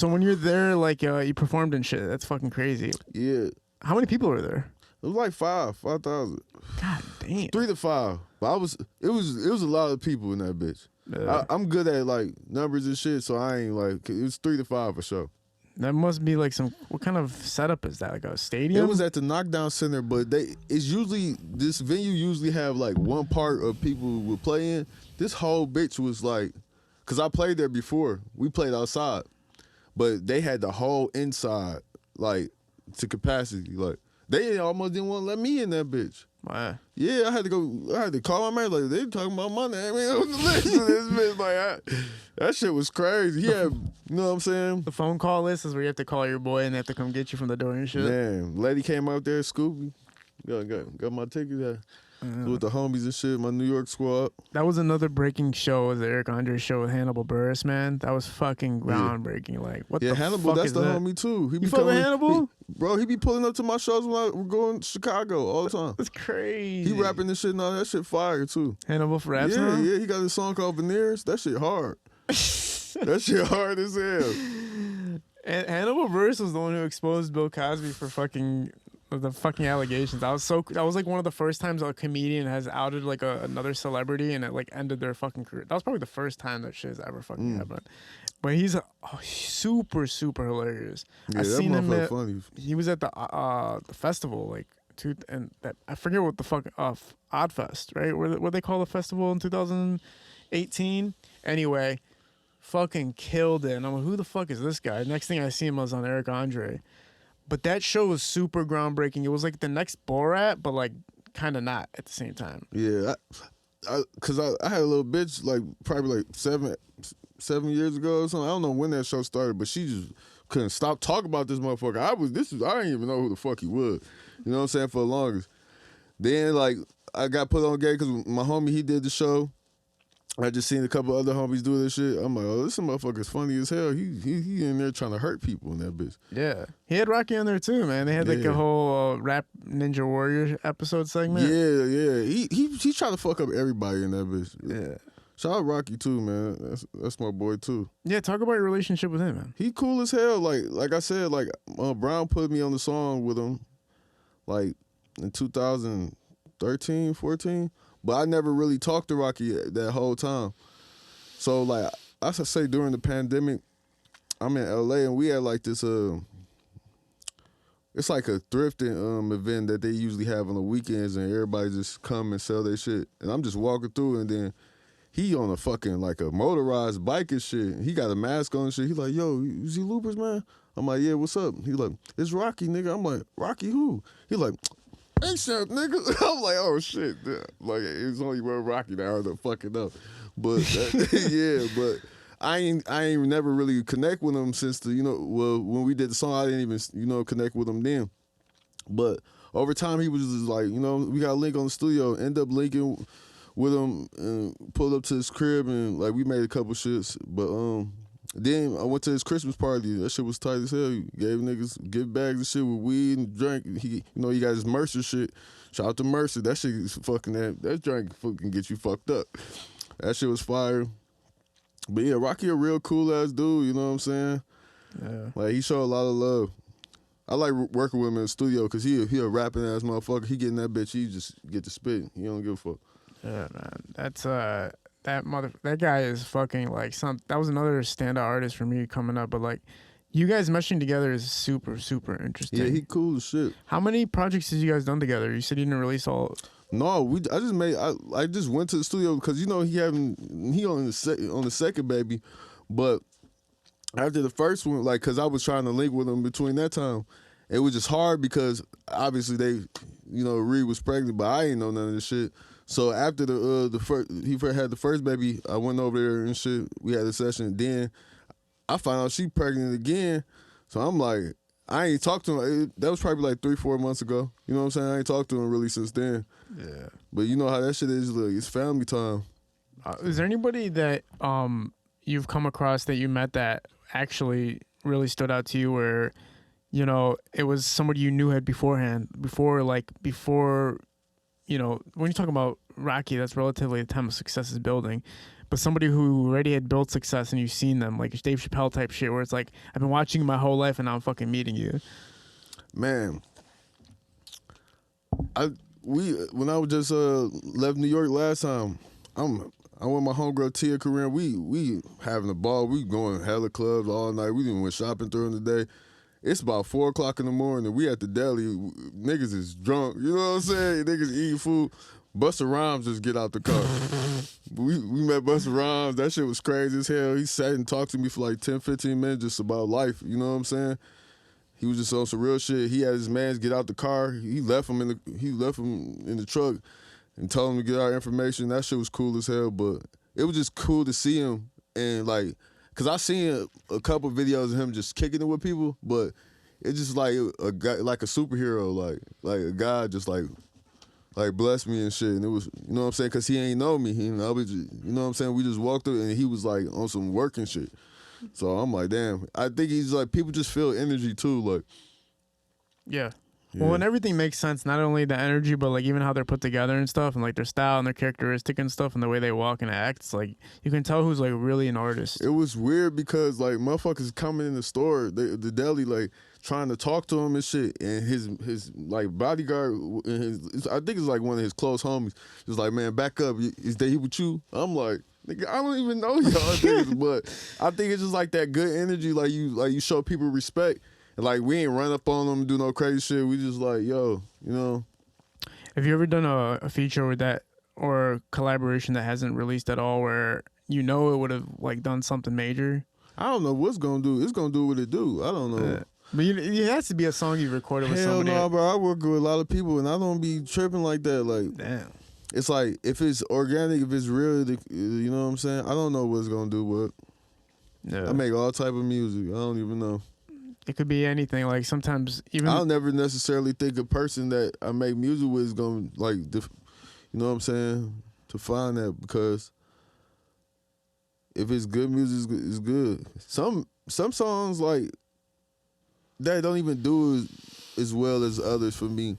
Speaker 3: when you're there, like you performed and shit, that's fucking crazy.
Speaker 4: Yeah, it
Speaker 3: How many people were there?
Speaker 4: was like 5,000,
Speaker 3: God damn.
Speaker 4: 3 to 5. But it was a lot of people in that bitch. I'm good at like numbers and shit, so I ain't like it was 3 to 5 for sure.
Speaker 3: That must be like what kind of setup is that? Like a stadium?
Speaker 4: It was at the Knockdown Center, but this venue usually have like one part of people who would play in. This whole bitch was like, cause I played there before. We played outside, but they had the whole inside like to capacity. Like they almost didn't want to let me in that bitch.
Speaker 3: Wow.
Speaker 4: Yeah, I had to call my man. Like they talking about my name. I was listening to this bitch. Like that shit was crazy. He had, you know what I'm saying?
Speaker 3: The phone call list is where you have to call your boy and they have to come get you from the door and shit.
Speaker 4: Man, lady came out there, Scooby. Got my ticket there. With the homies and shit, my New York squad.
Speaker 3: That was another breaking show. Was the Eric Andre show with Hannibal Buress, man? That was fucking groundbreaking. Like, what the
Speaker 4: Hannibal,
Speaker 3: fuck
Speaker 4: that's
Speaker 3: is
Speaker 4: the
Speaker 3: that?
Speaker 4: homie too. He
Speaker 3: You
Speaker 4: be
Speaker 3: fuck with
Speaker 4: coming-
Speaker 3: Hannibal?
Speaker 4: Bro, he be pulling up to my shows when we're going to Chicago all the time.
Speaker 3: That's crazy.
Speaker 4: He rapping this shit and all that shit fire too.
Speaker 3: Hannibal for raps
Speaker 4: Yeah,
Speaker 3: now?
Speaker 4: yeah, he got a song called Veneers. That shit hard. That shit hard as hell.
Speaker 3: And Hannibal Buress was the one who exposed Bill Cosby for the fucking allegations. That was like one of the first times a comedian has outed like another celebrity and it like ended their fucking career. That was probably the first time that shit has ever fucking happened. But he's super super hilarious.
Speaker 4: Yeah,
Speaker 3: I
Speaker 4: that
Speaker 3: seen him
Speaker 4: motherfucker funny.
Speaker 3: he was at the festival like I forget what the fuck Oddfest, right? What they call the festival in 2018. Anyway, fucking killed it. And I'm like, who the fuck is this guy? Next thing I see him was on Eric Andre. But that show was super groundbreaking. It was like the next Borat, but like kind of not at the same time.
Speaker 4: Yeah, cause I had a little bitch like probably like 7 years ago or something. I don't know when that show started, but she just couldn't stop talking about this motherfucker. I didn't even know who the fuck he was. You know what I'm saying? For the longest. Then like I got put on game because my homie, he did the show. I just seen a couple other homies do this shit. I'm like, oh, this motherfucker's funny as hell. He in there trying to hurt people in that bitch.
Speaker 3: Yeah. He had Rocky on there too, man. They had like
Speaker 4: Yeah.
Speaker 3: a whole rap Ninja Warrior episode segment.
Speaker 4: Yeah. He trying to fuck up everybody in that bitch.
Speaker 3: Yeah.
Speaker 4: Shout out Rocky too, man. That's my boy too.
Speaker 3: Yeah, talk about your relationship with him, man.
Speaker 4: He cool as hell. Like I said, like Brown put me on the song with him, like in 2013, 14. But I never really talked to Rocky that whole time. So like I should say during the pandemic, I'm in LA and we had like this it's like a thrifting event that they usually have on the weekends and everybody just come and sell their shit. And I'm just walking through and then he on a fucking like a motorized bike and shit. He got a mask on and shit. He like, yo, you ZelooperZ, man? I'm like, yeah, what's up? He like, it's Rocky, nigga. I'm like, Rocky who? He like, ASAP, nigga. I'm like, oh shit. Like, it's only one Rocky now. I don't fucking know. But yeah, but I ain't never really connect with him since when we did the song, I didn't even, connect with him then. But over time, he was just like, we got a link on the studio, end up linking with him and pulled up to his crib and like we made a couple shits. But Then I went to his Christmas party. That shit was tight as hell. He gave niggas gift bags and shit with weed and drink. He got his Mercer shit. Shout out to Mercer. That shit is fucking that drink fucking get you fucked up. That shit was fire. But yeah, Rocky a real cool ass dude. You know what I'm saying?
Speaker 3: Yeah.
Speaker 4: Like he showed a lot of love. I like working with him in the studio because he a rapping ass motherfucker. He getting that bitch. He just get to spit. He don't give a fuck.
Speaker 3: Yeah, man. That's that guy is fucking like that was another standout artist for me coming up. But like, you guys meshing together is super, super interesting.
Speaker 4: Yeah, he cool as shit.
Speaker 3: How many projects has you guys done together? You said you didn't release all.
Speaker 4: No, I just went to the studio because he on the second baby, but after the first one, like, cause I was trying to link with him between that time, it was just hard because obviously they, Reed was pregnant, but I ain't know none of this shit. So after the first, he had the first baby, I went over there and shit. We had a session. Then I found out she pregnant again. So I'm like, I ain't talked to him. That was probably like 3-4 months ago. You know what I'm saying? I ain't talked to him really since then.
Speaker 3: Yeah.
Speaker 4: But you know how that shit is. Look, it's family time.
Speaker 3: Is there anybody that you've come across that you met that actually really stood out to you, where it was somebody you knew had beforehand, before when you talk about Rocky, that's relatively the time of success is building, but somebody who already had built success and you've seen them, like Dave Chappelle type shit, where it's like, I've been watching you my whole life and now I'm fucking meeting you. Man,
Speaker 4: when I was just left New York last time, I went with my homegirl Tia Corinne. We having a ball. We going hella clubs all night. We didn't went shopping during the day. It's about 4:00 in the morning. We at the deli. Niggas is drunk. You know what I'm saying? Niggas eating food. Busta Rhymes just get out the car. we met Busta Rhymes. That shit was crazy as hell. He sat and talked to me for like 10-15 minutes just about life. You know what I'm saying? He was just on some real shit. He had his mans get out the car. He left him in the truck and told him to get our information. That shit was cool as hell. But it was just cool to see him and like. Cause I seen a couple videos of him just kicking it with people, but it's just like a guy, like a superhero, like a guy just like blessed me and shit. And it was, you know what I'm saying? Cause he ain't know me. You know what I'm saying? We just walked through and he was like on some working shit. So I'm like, damn. I think he's like, people just feel energy too, like.
Speaker 3: Yeah. Well, and everything makes sense, not only the energy, but like even how they're put together and stuff, and like their style and their characteristic and stuff, and the way they walk and act. It's like you can tell who's like really an artist.
Speaker 4: It was weird because like motherfuckers coming in the store, the deli, like trying to talk to him and shit, and his like bodyguard, I think it's like one of his close homies, was like, man, back up, is they with you? I'm like, nigga, I don't even know y'all niggas, but I think it's just like that good energy, like you show people respect. And like we ain't run up on them, do no crazy shit. We just like, yo,
Speaker 3: Have you ever done a feature with that or collaboration that hasn't released at all, where it would have like done something major?
Speaker 4: I don't know what's gonna do. It's gonna do what it do. I don't know.
Speaker 3: But it has to be a song you recorded with somebody.
Speaker 4: Hell no, bro. I work with a lot of people, and I don't be tripping like that. Like,
Speaker 3: damn.
Speaker 4: It's like if it's organic, if it's real, you know what I'm saying. I don't know what it's gonna do, but I make all type of music. I don't even know.
Speaker 3: It could be anything. Like sometimes even
Speaker 4: I'll never necessarily think a person that I make music with is gonna like, you know what I'm saying, to find that, because if it's good music, it's good. Some songs like that don't even do as well as others for me.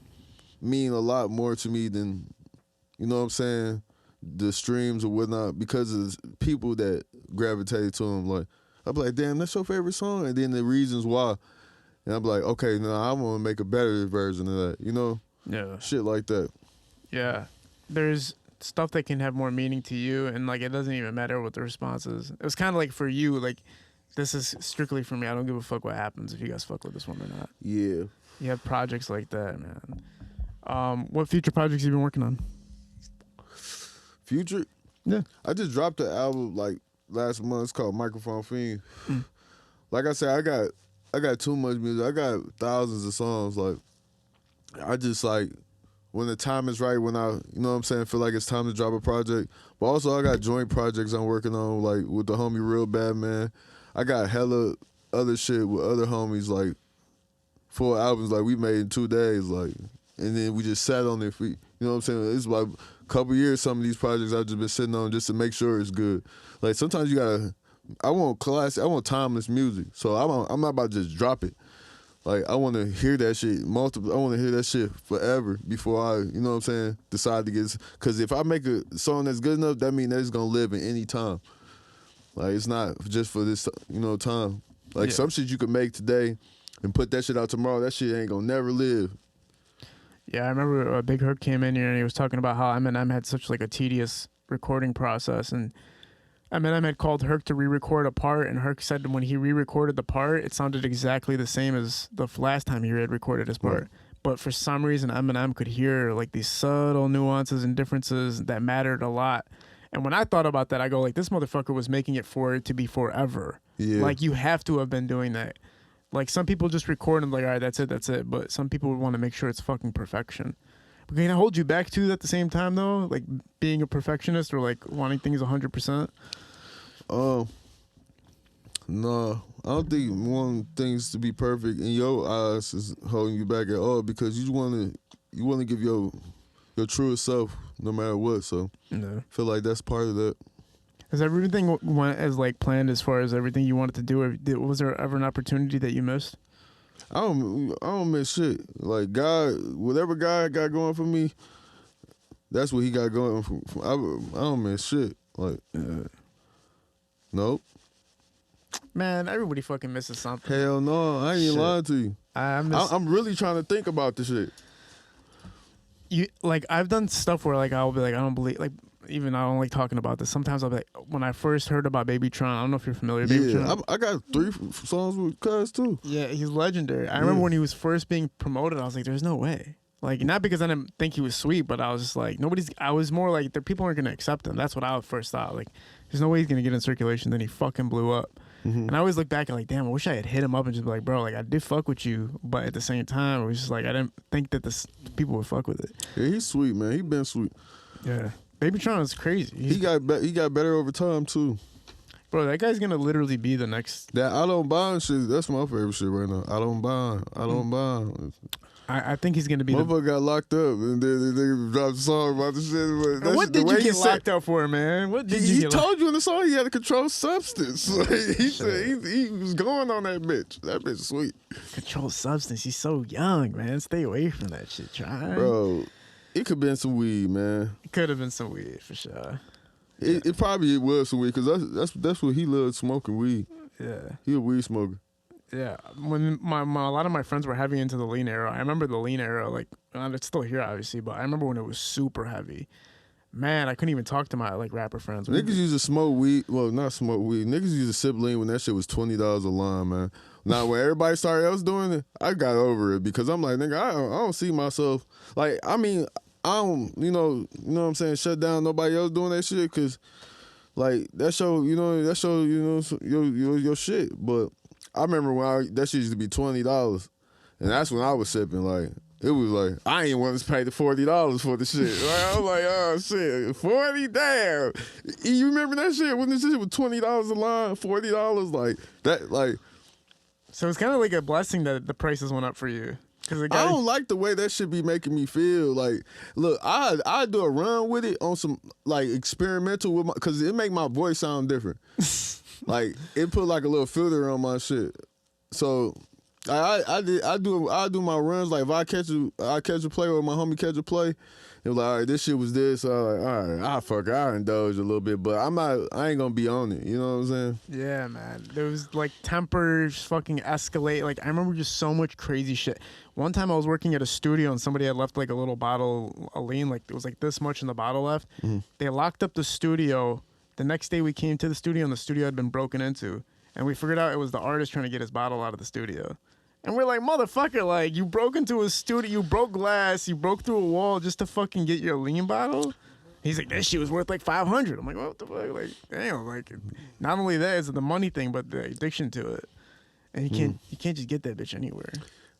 Speaker 4: Mean a lot more to me than, you know what I'm saying, the streams or whatnot, because of people that gravitate to them. Like, I'll be like, damn, that's your favorite song? And then the reasons why. And I'm like, okay, now I want to make a better version of that, you know?
Speaker 3: Yeah.
Speaker 4: Shit like that.
Speaker 3: Yeah. There's stuff that can have more meaning to you, and like it doesn't even matter what the response is. It was kind of like for you, like, this is strictly for me. I don't give a fuck what happens if you guys fuck with this one or not.
Speaker 4: Yeah.
Speaker 3: You have projects like that, man. What future projects have you been working on?
Speaker 4: Future?
Speaker 3: Yeah.
Speaker 4: I just dropped the album like last month. It's called Microphone Fiend. Like I said, I got too much music. I got thousands of songs. Like, I just like, when the time is right, when I, you know what I'm saying, feel like it's time to drop a project. But also I got joint projects I'm working on, like with the homie Real Bad Man. I got hella other shit with other homies, like 4 albums like we made in 2 days, like, and then we just sat on it for, you know what I'm saying? It's like a couple years, some of these projects I've just been sitting on just to make sure it's good. Like sometimes you gotta I want classic. I want timeless music. So I'm not about to just drop it. Like I want to hear that shit multiple. I want to hear that shit forever before I, you know what I'm saying, decide to get. Because if I make a song that's good enough, that means that it's gonna live in any time. Like it's not just for this, you know, time. Like some shit you could make today and put that shit out tomorrow. That shit ain't gonna never live.
Speaker 3: Yeah, I remember Big Herc came in here and he was talking about how Eminem had such like a tedious recording process, and Eminem had called Herc to re-record a part, and Herc said when he re-recorded the part, it sounded exactly the same as the last time he had recorded his part. Right. But for some reason, Eminem could hear like these subtle nuances and differences that mattered a lot. And when I thought about that, I go like, this motherfucker was making it for it to be forever. Yeah. Like you have to have been doing that. Like some people just record and like, all right, that's it. But some people would want to make sure it's fucking perfection. But can I hold you back too at the same time though? Like being a perfectionist or like wanting things 100%?
Speaker 4: No, I don't think wanting things to be perfect in your eyes is holding you back at all, because you want to give your truest self no matter what. So I feel like that's part of that.
Speaker 3: Has everything went as like planned as far as everything you wanted to do? Or was there ever an opportunity that you missed?
Speaker 4: I don't miss shit. Like God, whatever God got going for me, that's what He got going for. I don't miss shit. Like, nope.
Speaker 3: Man, everybody fucking misses something.
Speaker 4: Hell no, I ain't lying to you. I'm really trying to think about this shit.
Speaker 3: You like I've done stuff where like I'll be like I don't believe like. Even I don't like talking about this. Sometimes I'll be like, when I first heard about Baby Tron, I don't know if you're familiar with Baby Tron.
Speaker 4: I got 3 songs with Cuz too.
Speaker 3: Yeah, he's legendary. I remember when he was first being promoted, I was like, there's no way. Like, not because I didn't think he was sweet, but I was just like, I was more like, people aren't going to accept him. That's what I first thought. Like, there's no way he's going to get in circulation. Then he fucking blew up. Mm-hmm. And I always look back and like, damn, I wish I had hit him up and just be like, bro, like, I did fuck with you. But at the same time, it was just like, I didn't think that people would fuck with it.
Speaker 4: Yeah, he's sweet, man. He been sweet.
Speaker 3: Yeah. Baby Tron is crazy.
Speaker 4: He got better over time too.
Speaker 3: Bro, that guy's gonna literally be the next.
Speaker 4: That I Don't Bond shit, that's my favorite shit right now. I Don't Bond.
Speaker 3: I think he's gonna be.
Speaker 4: Motherfucker got locked up and then they dropped a song about the shit. But
Speaker 3: what did you get locked up for, man? What did you?
Speaker 4: He told you in the song he had a controlled substance. Like, he said he was going on that bitch. That bitch sweet.
Speaker 3: Controlled substance. He's so young, man. Stay away from that shit, try.
Speaker 4: Bro. It could have been some weed, man.
Speaker 3: It could have been some weed for sure.
Speaker 4: It probably was some weed, because that's what he loved, smoking weed.
Speaker 3: Yeah,
Speaker 4: he a weed smoker.
Speaker 3: Yeah, when a lot of my friends were heavy into the lean era, I remember the lean era. Like, it's still here, obviously, but I remember when it was super heavy. Man, I couldn't even talk to my like rapper friends.
Speaker 4: Niggas used to smoke weed. Well, not smoke weed. Niggas used to sip lean when that shit was $20 a line, man. Now, when everybody started else doing it, I got over it, because I'm like, nigga, I don't see myself. Like, I mean, I don't, you know what I'm saying, shut down nobody else doing that shit, because, like, that show, your shit. But I remember when that shit used to be $20, and that's when I was sipping. Like, it was like, I ain't want to pay the $40 for the shit. Like, I was like, oh, shit, 40, damn. You remember that shit? When this shit was $20 a line, $40, like, that, like.
Speaker 3: So it's kind of like a blessing that the prices went up for you.
Speaker 4: I don't like the way that shit be making me feel. Like, look, I do a run with it on some like experimental with because it make my voice sound different. Like, it put like a little filter on my shit. So I do my runs. Like, if I catch a play or my homie catch a play, it was like, all right, this shit was this. So I'm like, all right, I indulge a little bit, but I ain't gonna be on it. You know what I'm saying?
Speaker 3: Yeah, man. There was like tempers fucking escalate. Like, I remember just so much crazy shit. One time I was working at a studio and somebody had left like a little bottle of lean. Like, it was like this much in the bottle left. Mm-hmm. They locked up the studio. The next day we came to the studio and the studio had been broken into. And we figured out it was the artist trying to get his bottle out of the studio. And we're like, motherfucker, like, you broke into a studio, you broke glass, you broke through a wall just to fucking get your lean bottle? He's like, that shit was worth like $500. I'm like, what the fuck? Like, damn, like, not only that is it the money thing, but the addiction to it. And you can't just get that bitch anywhere.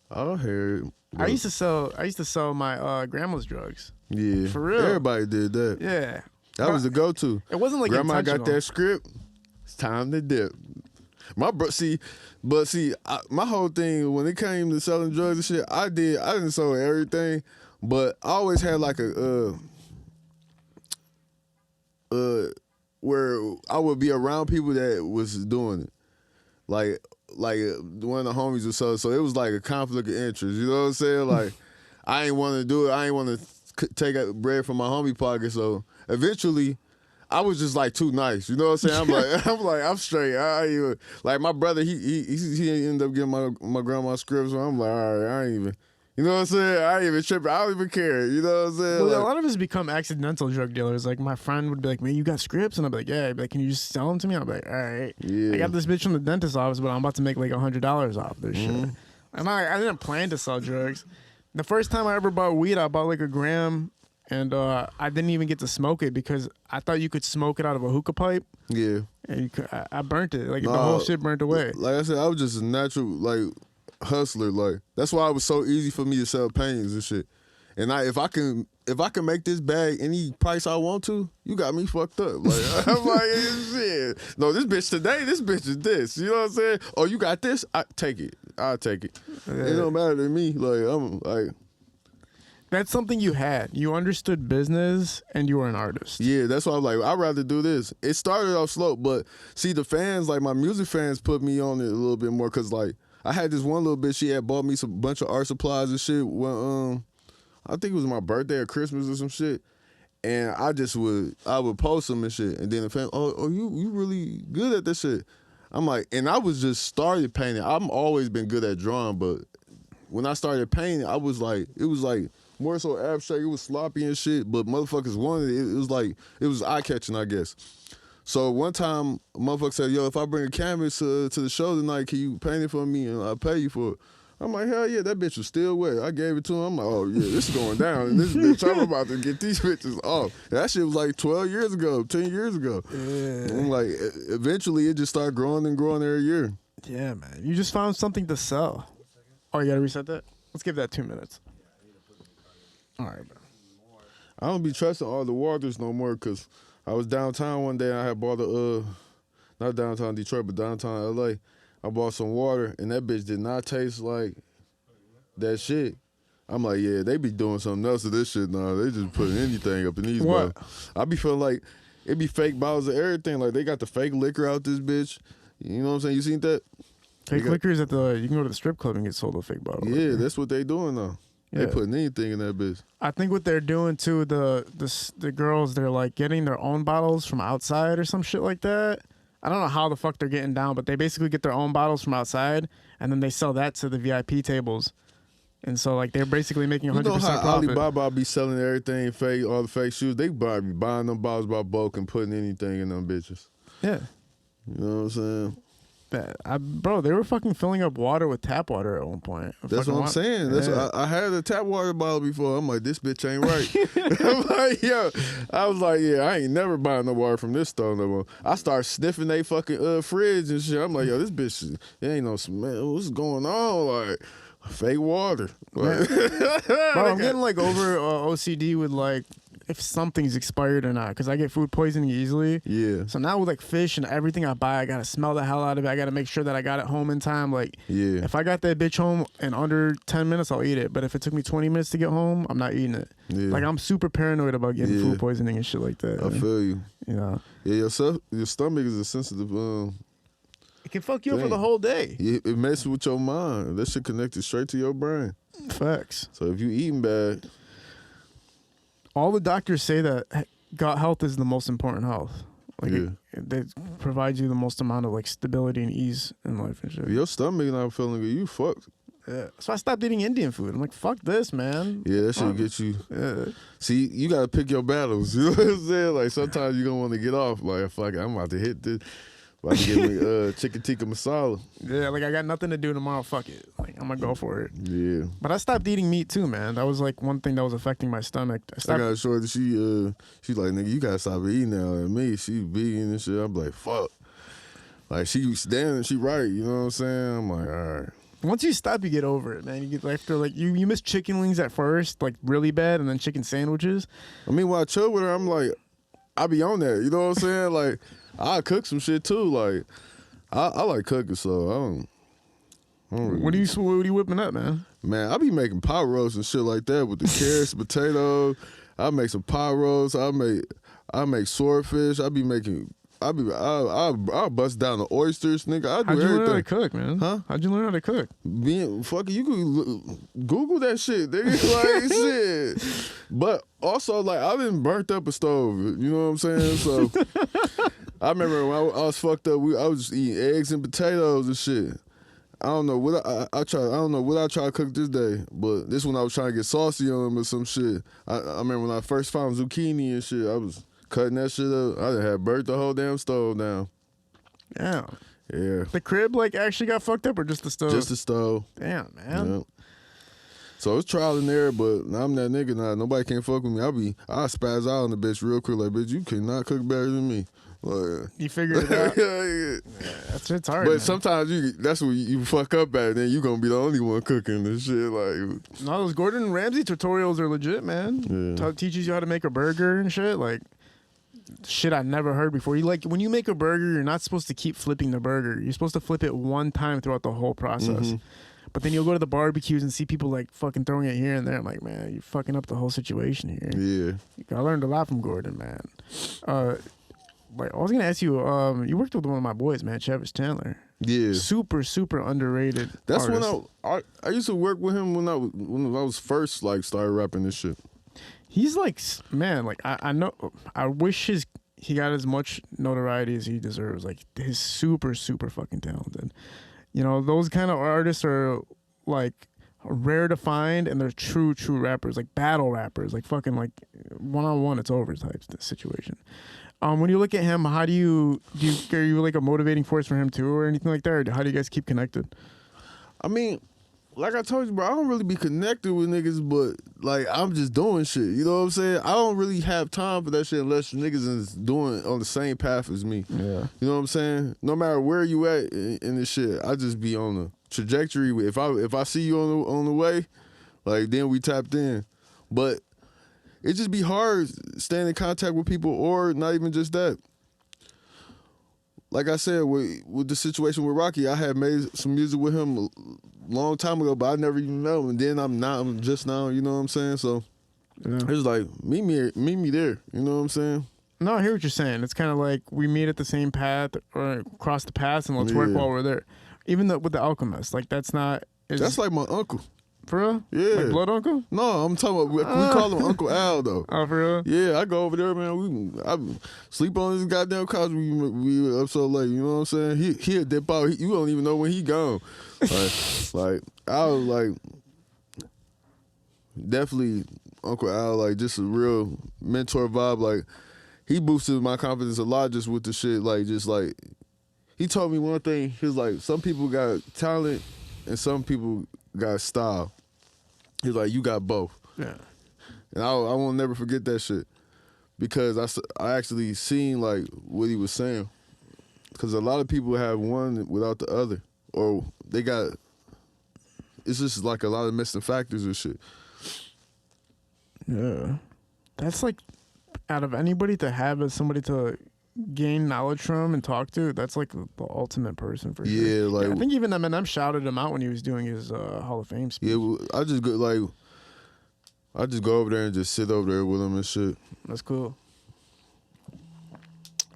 Speaker 4: I heard.
Speaker 3: I used to sell my grandma's drugs.
Speaker 4: Yeah.
Speaker 3: For real.
Speaker 4: Everybody did that.
Speaker 3: Yeah.
Speaker 4: That was the go-to.
Speaker 3: It wasn't like
Speaker 4: Grandma got
Speaker 3: intentional.
Speaker 4: that script. It's time to dip. My whole thing when it came to selling drugs and shit, I didn't sell everything, but I always had like a where I would be around people that was doing it. Like one of the homies was so it was like a conflict of interest. You know what I'm saying? Like I ain't want to do it. I ain't want to take bread from my homie pocket. So eventually, I was just like too nice. You know what I'm saying? I'm straight. I ain't even, like my brother. He ended up getting my grandma scripts. So I'm like, all right, I ain't even. You know what I'm saying? I ain't even tripping. I don't even care. You know what I'm saying?
Speaker 3: Well,
Speaker 4: like,
Speaker 3: a lot of us become accidental drug dealers. Like my friend would be like, "Man, you got scripts?" And I'd be like, "Yeah." He'd be like, "Can you just sell them to me?" I'd be like, "All right."
Speaker 4: Yeah.
Speaker 3: I got this bitch from the dentist's office, but I'm about to make like $100 off this shit. And I didn't plan to sell drugs. The first time I ever bought weed, I bought like a gram, and I didn't even get to smoke it because I thought you could smoke it out of a hookah pipe.
Speaker 4: Yeah.
Speaker 3: And I burnt it. Like the whole shit burnt away.
Speaker 4: Like I said, I was just a natural hustler. Like that's why it was so easy for me to sell paintings and shit. And if I can make this bag any price I want to, you got me fucked up. Like I'm like, shit. No, this bitch today, this bitch is this. You know what I'm saying? Oh, you got this? I take it. I'll take it. Yeah. It don't matter to me. Like I'm like.
Speaker 3: That's something you had. You understood business and you were an artist.
Speaker 4: Yeah, that's why I'm like, I'd rather do this. It started off slow, but see, the fans, like my music fans, put me on it a little bit more because, like, I had this one little bitch, she had bought me some bunch of art supplies and shit when, I think it was my birthday or Christmas or some shit. And I would post them and shit. And then the fan, oh, you really good at this shit. I'm like, and I was just started painting. I've always been good at drawing, but when I started painting, it was like, more so abstract. It was sloppy and shit, but motherfuckers wanted it. It was eye-catching, I guess. So one time, a motherfucker said, yo, if I bring a canvas to the show tonight, can you paint it for me and I'll pay you for it? I'm like, hell yeah, that bitch was still wet. I gave it to him. I'm like, oh yeah, this is going down. And this bitch, I'm about to get these bitches off. That shit was like 12 years ago, 10 years ago. Yeah. I'm like, eventually it just started growing and growing every year.
Speaker 3: Yeah, man. You just found something to sell. Oh, you gotta reset that? Let's give that 2 minutes. All right, bro.
Speaker 4: I don't be trusting all the waters no more because I was downtown one day and I had bought not downtown Detroit, but downtown LA. I bought some water and that bitch did not taste like that shit. I'm like, yeah, they be doing something else to this shit now. They just putting anything up in these bottles. I be feeling like it be fake bottles of everything. Like they got the fake liquor out this bitch. You know what I'm saying? You seen that?
Speaker 3: Fake liquor is you can go to the strip club and get sold a fake bottle.
Speaker 4: Yeah, that's what they doing now.
Speaker 3: Yeah.
Speaker 4: They putting anything in that bitch.
Speaker 3: I think what they're doing too, the girls, they're like getting their own bottles from outside or some shit like that. I don't know how the fuck they're getting down, but they basically get their own bottles from outside and then they sell that to the VIP tables. And so like they're basically making 100% profit. You know how
Speaker 4: Alibaba be selling everything fake, all the fake shoes? They be buying them bottles by bulk and putting anything in them bitches.
Speaker 3: Yeah.
Speaker 4: You know what I'm saying?
Speaker 3: Bro, they were fucking filling up water with tap water at one point.
Speaker 4: That's what I'm saying. That's what I had a tap water bottle before. I'm like, this bitch ain't right. I'm like, yo, I was like, yeah, I ain't never buying no water from this store no more. I start sniffing they fucking fridge and shit. I'm like, yo, this bitch, there ain't no smell. What's going on? Like, fake water. Like,
Speaker 3: bro, I'm getting like over OCD with like if something's expired or not, because I get food poisoning easily.
Speaker 4: Yeah.
Speaker 3: So now with like fish and everything I buy, I gotta smell the hell out of it. I gotta make sure that I got it home in time. Like,
Speaker 4: yeah.
Speaker 3: If I got that bitch home in under 10 minutes, I'll eat it. But if it took me 20 minutes to get home, I'm not eating it. Yeah. Like I'm super paranoid about getting food poisoning and shit like that.
Speaker 4: I feel you.
Speaker 3: You know.
Speaker 4: Yeah, your stomach is a sensitive.
Speaker 3: It can fuck you up for the whole day.
Speaker 4: Yeah, it messes with your mind. That shit connected straight to your brain.
Speaker 3: Facts.
Speaker 4: So if you eating bad.
Speaker 3: All the doctors say that gut health is the most important health. Like it provides you the most amount of like stability and ease in life and shit.
Speaker 4: If your stomach not feeling good, you fucked.
Speaker 3: Yeah. So I stopped eating Indian food. I'm like, fuck this, man.
Speaker 4: Yeah, that shit get you. Yeah. See, you gotta pick your battles. You know what I'm saying? Like sometimes you don't want to get off. Like, fuck it, I'm about to hit this. About to get me chicken tikka masala.
Speaker 3: Yeah, like I got nothing to do tomorrow. Fuck it. Like I'm gonna go for it.
Speaker 4: Yeah.
Speaker 3: But I stopped eating meat too, man. That was like one thing that was affecting my stomach.
Speaker 4: I got a shorty. She's like, nigga, you gotta stop eating now. And me, she vegan and shit. I'm like, fuck. Like she damn, she right. You know what I'm saying? I'm like, all right.
Speaker 3: Once you stop, you get over it, man. You get after like you miss chicken wings at first, like really bad, and then chicken sandwiches.
Speaker 4: I mean, when I chill with her, I'm like, I be on that. You know what I'm saying? Like. I cook some shit too. Like I like cooking, so I don't really.
Speaker 3: What are you whipping up, man?
Speaker 4: Man, I be making pot roast and shit like that with the carrots, potatoes. I make some pot roast. I make swordfish. I'll bust down the oysters, nigga. I do
Speaker 3: How'd you
Speaker 4: everything.
Speaker 3: learn how to cook, man?
Speaker 4: Huh?
Speaker 3: How'd you learn how to cook?
Speaker 4: You could Google that shit, nigga. Like shit. But also, like, I done burnt up a stove. You know what I'm saying? So I remember when I was fucked up. I was just eating eggs and potatoes and shit. I don't know what I try to cook this day, but this one I was trying to get saucy on them or some shit. I remember when I first found zucchini and shit. I was cutting that shit up. I done had burnt the whole damn stove down.
Speaker 3: Yeah.
Speaker 4: Yeah.
Speaker 3: The crib like actually got fucked up or just the stove?
Speaker 4: Just the stove.
Speaker 3: Damn, man.
Speaker 4: Yeah. So it's trial and error, but I'm that nigga now. Nobody can fuck with me. I spaz out on the bitch real quick. Like, bitch, you cannot cook better than me. Like,
Speaker 3: You figured it out.
Speaker 4: yeah.
Speaker 3: That's it's hard.
Speaker 4: But
Speaker 3: man.
Speaker 4: sometimes that's when you fuck up at it, then you gonna be the only one cooking this shit. Like,
Speaker 3: No, those Gordon Ramsay tutorials are legit, man.
Speaker 4: Yeah.
Speaker 3: Teaches you how to make a burger and shit. Like, shit I never heard before. When you make a burger, you're not supposed to keep flipping the burger. You're supposed to flip it one time throughout the whole process.
Speaker 4: Mm-hmm.
Speaker 3: But then you'll go to the barbecues and see people like fucking throwing it here and there. I'm like, man, you're fucking up the whole situation here.
Speaker 4: yeah.
Speaker 3: I learned a lot from Gordon, man. Like, I was gonna ask you, you worked with one of my boys, man, Travis Chandler.
Speaker 4: Yeah.
Speaker 3: Super, super underrated.
Speaker 4: That's
Speaker 3: artist.
Speaker 4: when I used to work with him when I was first like started rapping this shit.
Speaker 3: He's like, man, like I know. I wish he got as much notoriety as he deserves. Like, he's super, super fucking talented. You know, those kind of artists are like rare to find, and they're true rappers, like battle rappers, like fucking like 1-on-1, it's over type situation. When you look at him, how are you like a motivating force for him too, or anything like that? Or how do you guys keep connected?
Speaker 4: I mean, like I told you, bro, I don't really be connected with niggas, but like I'm just doing shit. You know what I'm saying? I don't really have time for that shit unless niggas is doing on the same path as me.
Speaker 3: Yeah.
Speaker 4: You know what I'm saying? No matter where you at in this shit, I just be on the trajectory. If I see you on the way, like then we tapped in. But it just be hard staying in contact with people, or not even just that. Like I said, with the situation with Rocky, I had made some music with him a long time ago, but I never even know him. And then I'm just now, you know what I'm saying? So
Speaker 3: Yeah.
Speaker 4: it was like, meet me there, you know what I'm saying?
Speaker 3: No, I hear what you're saying. It's kind of like we meet at the same path or cross the paths, and let's work
Speaker 4: Yeah.
Speaker 3: while we're there. Even with the Alchemist, like that's
Speaker 4: That's like my uncle.
Speaker 3: for real.
Speaker 4: Yeah.
Speaker 3: Like blood uncle.
Speaker 4: No, I'm talking about, we call him Uncle Al, though.
Speaker 3: Oh, for real.
Speaker 4: Yeah, I go over there, man. I sleep on his goddamn couch. We up so late. You know what I'm saying? He'll dip out. You don't even know when he gone. like I was like, definitely Uncle Al. Like just a real mentor vibe. Like he boosted my confidence a lot just with the shit. Like just like he told me one thing. He was like, some people got talent and some people got style. He's like, you got both.
Speaker 3: Yeah.
Speaker 4: And I won't never forget that shit because I actually seen like what he was saying. Because a lot of people have one without the other, or they got. It's just like a lot of missing factors and shit.
Speaker 3: Yeah. That's like, out of anybody to have as somebody to gain knowledge from and talk to, that's like the ultimate person for sure.
Speaker 4: Yeah, like
Speaker 3: I think even Eminem shouted him out when he was doing his Hall of Fame speech.
Speaker 4: yeah, I just go over there and just sit over there with him and shit.
Speaker 3: That's cool.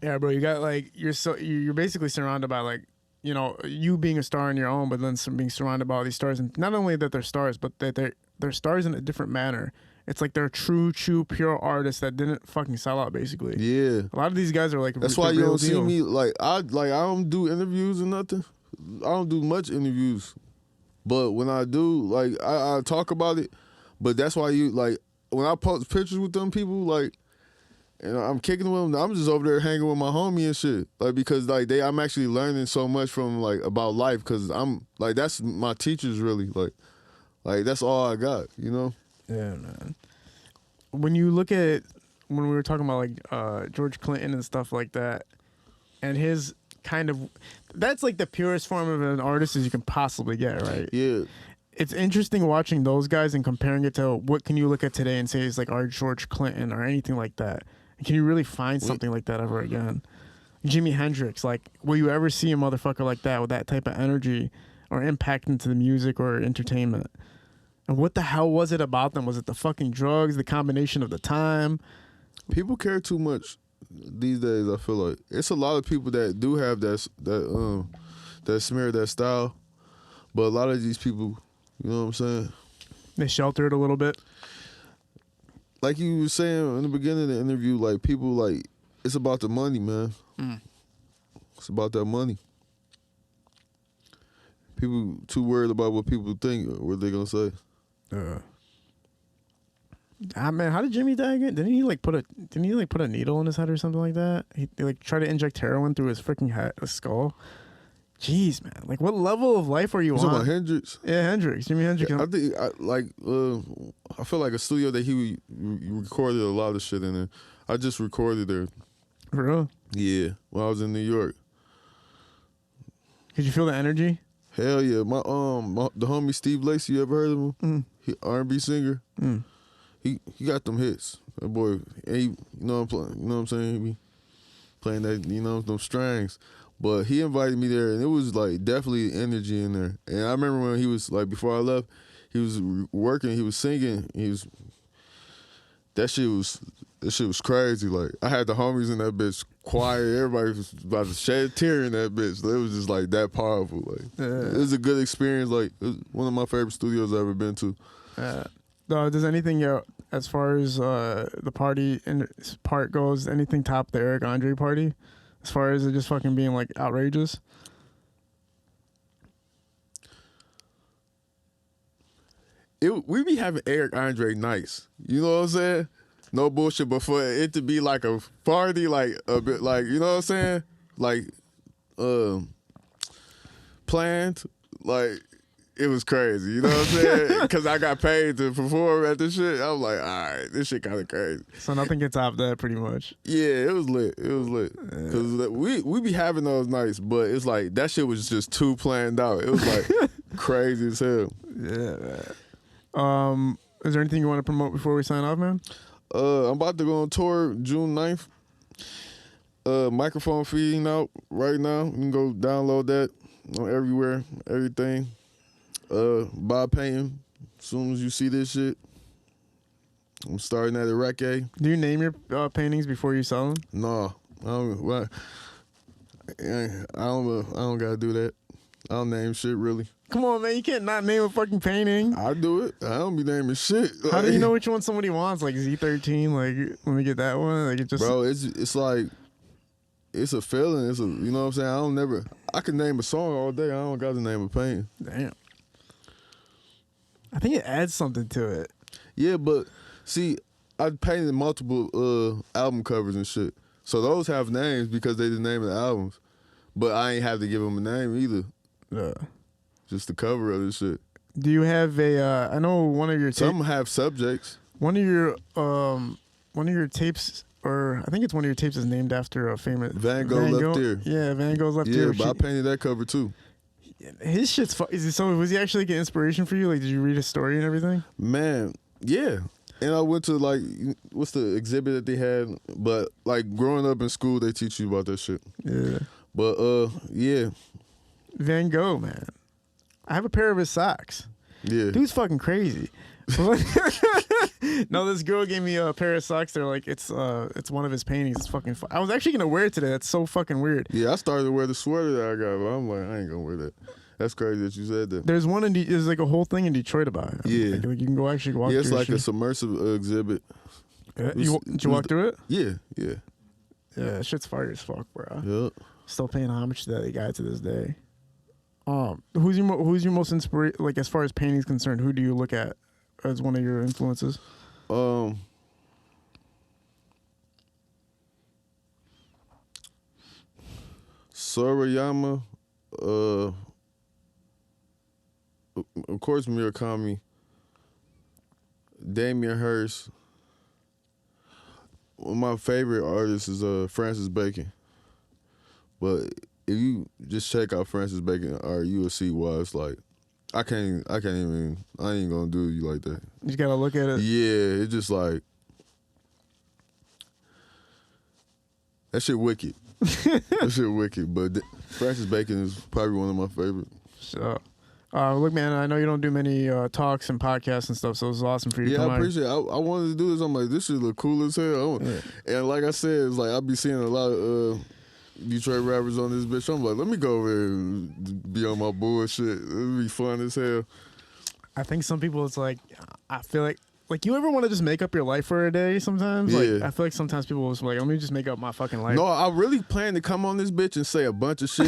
Speaker 3: Yeah, bro, you got like you're basically surrounded by like, you know, you being a star in your own, but then being surrounded by all these stars, and not only that they're stars, but that they're stars in a different manner. It's like they're true, pure artists that didn't fucking sell out, basically.
Speaker 4: Yeah,
Speaker 3: A lot of these guys are like,
Speaker 4: that's
Speaker 3: the
Speaker 4: why you
Speaker 3: real
Speaker 4: don't see
Speaker 3: deal.
Speaker 4: me like I don't do interviews or nothing. I don't do much interviews, but when I do, like I talk about it. But that's why you like when I post pictures with them people, like, and I'm kicking with them. I'm just over there hanging with my homie and shit, like because like I'm actually learning so much from like about life because I'm like that's my teachers really like that's all I got, you know.
Speaker 3: Yeah, man. When you look at when we were talking about like George Clinton and stuff like that, and his kind of that's like the purest form of an artist as you can possibly get, right?
Speaker 4: Yeah.
Speaker 3: It's interesting watching those guys and comparing it to what can you look at today and say is like our George Clinton or anything like that. Can you really find something like that ever again? Jimi Hendrix, like, will you ever see a motherfucker like that with that type of energy or impact into the music or entertainment? And what the hell was it about them? Was it the fucking drugs, the combination of the time?
Speaker 4: People care too much these days. I feel like it's a lot of people that do have that smear, that style, but a lot of these people, you know what I'm saying?
Speaker 3: They shelter it a little bit.
Speaker 4: Like you were saying in the beginning of the interview, like people like it's about the money, man. It's about that money. People too worried about what people think or what they gonna say.
Speaker 3: Man, how did Jimmy die again? Didn't he like put a needle in his head or something like that? He like tried to inject heroin through his freaking head, his skull. Jeez, man. Like, what level of life are you
Speaker 4: You
Speaker 3: on?
Speaker 4: talking about Hendrix?
Speaker 3: Yeah, Hendrix. Jimi Hendrix.
Speaker 4: I think I feel like a studio that he recorded a lot of shit in there. I just recorded there.
Speaker 3: For real?
Speaker 4: Yeah, when I was in New York.
Speaker 3: Could you feel the energy?
Speaker 4: Hell yeah, the homie Steve Lacy, you ever heard of him? He R&B singer. He got them hits. That boy, and he, you know what I'm saying? He be playing that, them strings. But he invited me there, and it was like definitely energy in there. And I remember when he was like, before I left, he was working, he was singing, that shit was crazy. Like, I had the homies in that bitch quiet. Everybody was about to shed a tear in that bitch. It was just like that powerful. Like, it was a good experience. Like, it was one of my favorite studios I've ever been to.
Speaker 3: Does anything, as far as the party part goes, anything top the Eric Andre party? As far as it just fucking being like outrageous?
Speaker 4: We be having Eric Andre nights. You know what I'm saying? No bullshit, but for it to be like a party, like a bit, like, you know what I'm saying? Like, planned, like, it was crazy. You know what I'm saying? Because I got paid to perform at this shit. I was like, all right, this shit kind of crazy.
Speaker 3: So nothing can top that, pretty much.
Speaker 4: Yeah, it was lit. Because we be having those nights, but it's like, that shit was just too planned out. It was like crazy as hell.
Speaker 3: Yeah, man. Is there anything you want to promote before we sign off, man?
Speaker 4: I'm about to go on tour June 9th. Microphone feeding out right now. You can go download that on everywhere, everything. Buy painting as soon as you see this shit. I'm starting at Iraq.
Speaker 3: Do you name your paintings before you sell them?
Speaker 4: No, I don't gotta do that. I don't name shit really.
Speaker 3: Come on, man. You can't not name a fucking painting.
Speaker 4: I do it. I don't be naming shit.
Speaker 3: How do you know which one somebody wants? Like Z13? Like, let me get that one. Like, it just...
Speaker 4: Bro, it's like, it's a feeling. It's a, you know what I'm saying? I can name a song all day. I don't got to name a painting.
Speaker 3: Damn. I think it adds something to it.
Speaker 4: Yeah, but see, I painted multiple album covers and shit. So those have names because they the name of the albums. But I ain't have to give them a name either.
Speaker 3: Yeah.
Speaker 4: Just the cover of this shit.
Speaker 3: Do you have a? I know one of your
Speaker 4: some have subjects.
Speaker 3: One of your tapes, or I think it's one of your tapes, is named after a famous
Speaker 4: Van Gogh Left Ear.
Speaker 3: Yeah, Van Gogh's Left Ear.
Speaker 4: Yeah, but I painted that cover too.
Speaker 3: His shit's so was he actually like an inspiration for you? Like, did you read his story and everything?
Speaker 4: Man, yeah. And I went to like, what's the exhibit that they had? But like growing up in school, they teach you about that shit.
Speaker 3: Yeah.
Speaker 4: But yeah.
Speaker 3: Van Gogh, man. I have a pair of his socks.
Speaker 4: Yeah.
Speaker 3: Dude's fucking crazy. No, this girl gave me a pair of socks. They're like, it's one of his paintings. It's fucking I was actually gonna wear it today. That's so fucking weird.
Speaker 4: Yeah, I started to wear the sweater that I got, but I'm like, I ain't gonna wear that. That's crazy that you said that.
Speaker 3: There's one there's like a whole thing in Detroit about it.
Speaker 4: Yeah.
Speaker 3: Like you can go actually walk through it.
Speaker 4: Yeah, it's like a submersive exhibit.
Speaker 3: Yeah. Did you walk through it?
Speaker 4: Yeah.
Speaker 3: Yeah, that shit's fire as fuck, bro.
Speaker 4: Yep.
Speaker 3: Still paying homage to that guy to this day. Who's your most inspiration? Like, as far as painting is concerned, who do you look at as one of your influences?
Speaker 4: Sorayama, of course Murakami, Damien Hirst. One of my favorite artists is Francis Bacon. But if you just check out Francis Bacon art, you will see why it's like I ain't gonna do you like that.
Speaker 3: You just gotta look at it.
Speaker 4: Yeah, it's just like that shit wicked. That shit wicked. But Francis Bacon is probably one of my favorites.
Speaker 3: So, Look, man, I know you don't do many talks and podcasts and stuff, so it was awesome for you to
Speaker 4: Yeah,
Speaker 3: come
Speaker 4: I
Speaker 3: on.
Speaker 4: appreciate it. I wanted to do this. I'm like, this shit look cool as hell. And like I said, it's like I be seeing a lot of Detroit rappers on this bitch. I'm like, let me go over there and be on my bullshit. It'd be fun as hell.
Speaker 3: I think some people, it's like, I feel like you ever want to just make up your life for a day sometimes? Like,
Speaker 4: Yeah.
Speaker 3: I feel like sometimes people was like, let me just make up my fucking life.
Speaker 4: No, I really plan to come on this bitch and say a bunch of shit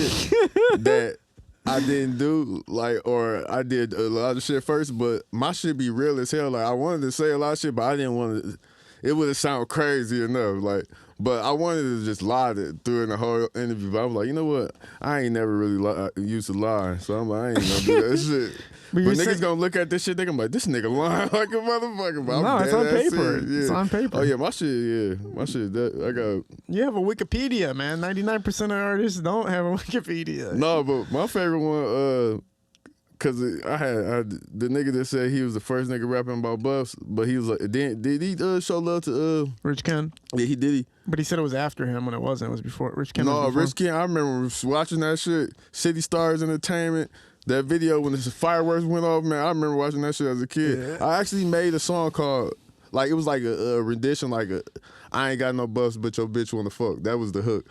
Speaker 4: that I didn't do, like, or I did a lot of shit first, but my shit be real as hell. Like, I wanted to say a lot of shit, but I didn't want to. It would have sound crazy enough, like, but I wanted to just lie through in the whole interview. But I was like, you know what? I ain't never really used to lie, so I'm like, I ain't gonna do that shit. But niggas gonna look at this shit, they gonna be like, this nigga lying like a motherfucker. But
Speaker 3: No, it's on paper.
Speaker 4: Yeah.
Speaker 3: It's on paper.
Speaker 4: Oh yeah, my shit. That I got.
Speaker 3: You have a Wikipedia, man. 99% of artists don't have a Wikipedia.
Speaker 4: No, but my favorite one, cause I had the nigga that said he was the first nigga rapping about buffs, but he was like, did he show love to
Speaker 3: Rich Ken.
Speaker 4: Yeah, he did.
Speaker 3: But he said it was after him when it wasn't. It was before. Rich Ken.
Speaker 4: No,
Speaker 3: was before.
Speaker 4: Rich Ken. I remember watching that shit. City Stars Entertainment. That video when the fireworks went off, man. I remember watching that shit as a kid.
Speaker 3: Yeah.
Speaker 4: I actually made a song called, like, it was like a rendition, like I ain't got no buffs, but your bitch wanna fuck. That was the hook.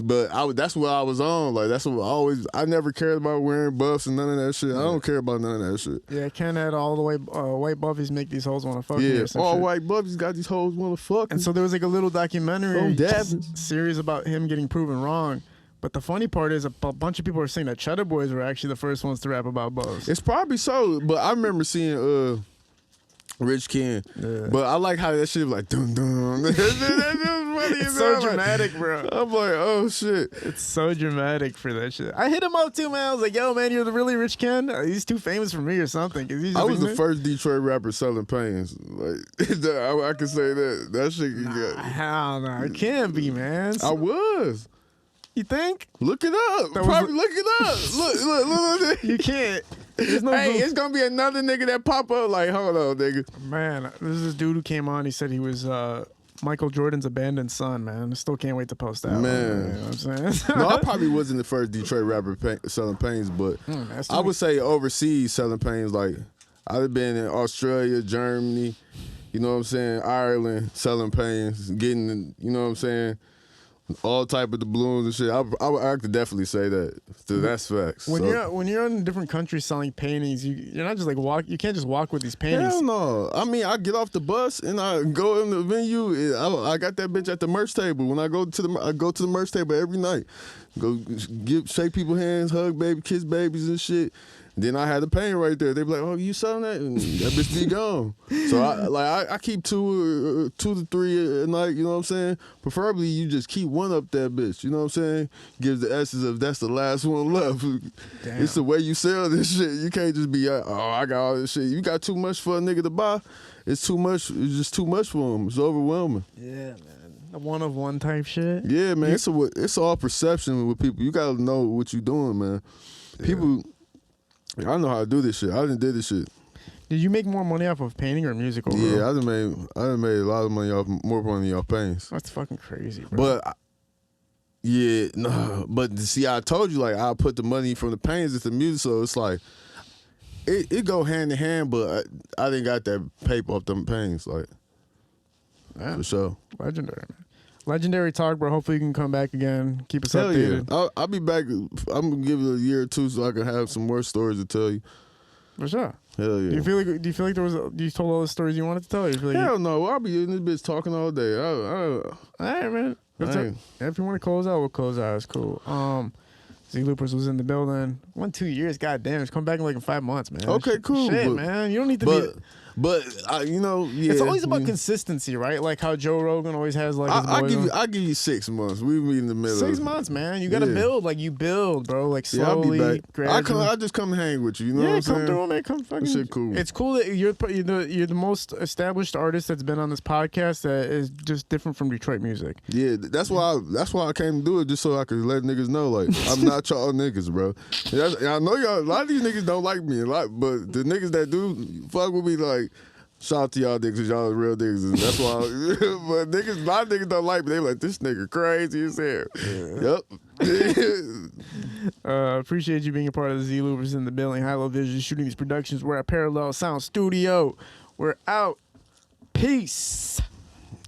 Speaker 4: But that's what I was on. Like, that's what I never cared about wearing buffs and none of that shit. I don't care about none of that shit.
Speaker 3: Yeah, Ken had all the way white buffies make these hoes want to fuck.
Speaker 4: Yeah, all
Speaker 3: shit.
Speaker 4: white buffs got these hoes wanna fuck.
Speaker 3: And so there was like a little documentary
Speaker 4: Oh, Davins.
Speaker 3: series about him getting proven wrong. But the funny part is a bunch of people are saying that Cheddar Boys were actually the first ones to rap about buffs.
Speaker 4: It's probably so, but I remember seeing Rich Ken.
Speaker 3: Yeah.
Speaker 4: But I like how that shit was like dun dun. That was funny
Speaker 3: It's
Speaker 4: as
Speaker 3: so
Speaker 4: hell. Like,
Speaker 3: dramatic, bro.
Speaker 4: I'm like, oh shit.
Speaker 3: It's so dramatic for that shit. I hit him up too, man. I was like, yo, man, you're the really Rich Ken? He's too famous for me or something.
Speaker 4: I was the first Detroit rapper selling pains. Like I can say that. That shit can get.
Speaker 3: Hell no. It can't be, man.
Speaker 4: I was.
Speaker 3: You think?
Speaker 4: Look it up.
Speaker 3: That was
Speaker 4: Probably look it up. Look.
Speaker 3: You can't. There's no
Speaker 4: Hey,
Speaker 3: proof.
Speaker 4: it's gonna be another nigga that pop up like, hold on, nigga.
Speaker 3: Man, this is this dude who came on. He said he was Michael Jordan's abandoned son, man. I still can't wait to post that.
Speaker 4: Man.
Speaker 3: You know what I'm saying?
Speaker 4: No, I probably wasn't the first Detroit rapper selling pains, but I would say overseas selling pains. Like, I'd have been in Australia, Germany, you know what I'm saying, Ireland, selling pains, getting, you know what I'm saying, all type of the balloons and shit. I could definitely say that. So that's facts.
Speaker 3: When
Speaker 4: So-
Speaker 3: you're in different countries selling paintings, you're not just like walk. You can't just walk with these paintings.
Speaker 4: Hell no. I mean, I get off the bus and I go in the venue. I got that bitch at the merch table. When I go to the merch table every night. Go shake people's hands, hug baby, kiss babies and shit. Then I had the paint right there. They be like, "Oh, you selling that?" And that bitch be gone. So I keep two to three a night. You know what I'm saying? Preferably you just keep one up that bitch. You know what I'm saying? Gives the essence of that's the last one left.
Speaker 3: Damn.
Speaker 4: It's the way you sell this shit. You can't just be I got all this shit. You got too much for a nigga to buy. It's too much. It's just too much for him. It's overwhelming.
Speaker 3: Yeah, man. The one of one type shit.
Speaker 4: Yeah, man. It's all perception with people. You gotta know what you doing, man.
Speaker 3: Yeah.
Speaker 4: People. I know how to do this shit. I done did this shit.
Speaker 3: Did you make more money off of painting or music overall?
Speaker 4: Yeah, I done made a lot of money more money off pains.
Speaker 3: That's fucking crazy, bro.
Speaker 4: But but see, I told you like I put the money from the pains into music, so it's like it go hand in hand. But I didn't got that paper off them pains, like for sure.
Speaker 3: Legendary, man. Legendary talk, bro. Hopefully you can come back again. Keep us
Speaker 4: Hell
Speaker 3: updated.
Speaker 4: yeah, I'll be back. I'm gonna give it a year or two so I can have some more stories to tell you.
Speaker 3: For sure.
Speaker 4: Hell yeah.
Speaker 3: Do you feel like you told all the stories you wanted to tell? Or you feel like
Speaker 4: Hell no, I'll be in this bitch talking all day.
Speaker 3: all right, man. If you want to close out, we'll close out. It's cool. ZelooperZ was in the building. 2 years, goddamn. It's come back in 5 months, man.
Speaker 4: Okay, cool.
Speaker 3: Shit, man. You don't need to be.
Speaker 4: But you know, yeah.
Speaker 3: It's always about consistency, right? Like how Joe Rogan always has his boys
Speaker 4: I give you 6 months. We meet in the middle.
Speaker 3: 6 months, man. You gotta build, you build, bro.
Speaker 4: Yeah, I'll be
Speaker 3: Slowly,
Speaker 4: back.
Speaker 3: gradually.
Speaker 4: I just come hang with you. You know what I'm
Speaker 3: come
Speaker 4: saying?
Speaker 3: through, man. Come fucking.
Speaker 4: That shit cool.
Speaker 3: It's cool that you're the most established artist that's been on this podcast that is just different from Detroit music.
Speaker 4: Yeah, that's why I came to do it, just so I could let niggas know, like, I'm not y'all niggas, bro. I know y'all. A lot of these niggas don't like me a lot, but the niggas that do fuck with me, like, Shout out to y'all niggas, 'cause y'all are real niggas. And that's why. But niggas, a lot of niggas don't like me. They be like, this nigga crazy as hell. Yep.
Speaker 3: Appreciate you being a part of the ZelooperZ in the building. High Low Vision shooting these productions. We're at Parallel Sound Studio. We're out. Peace.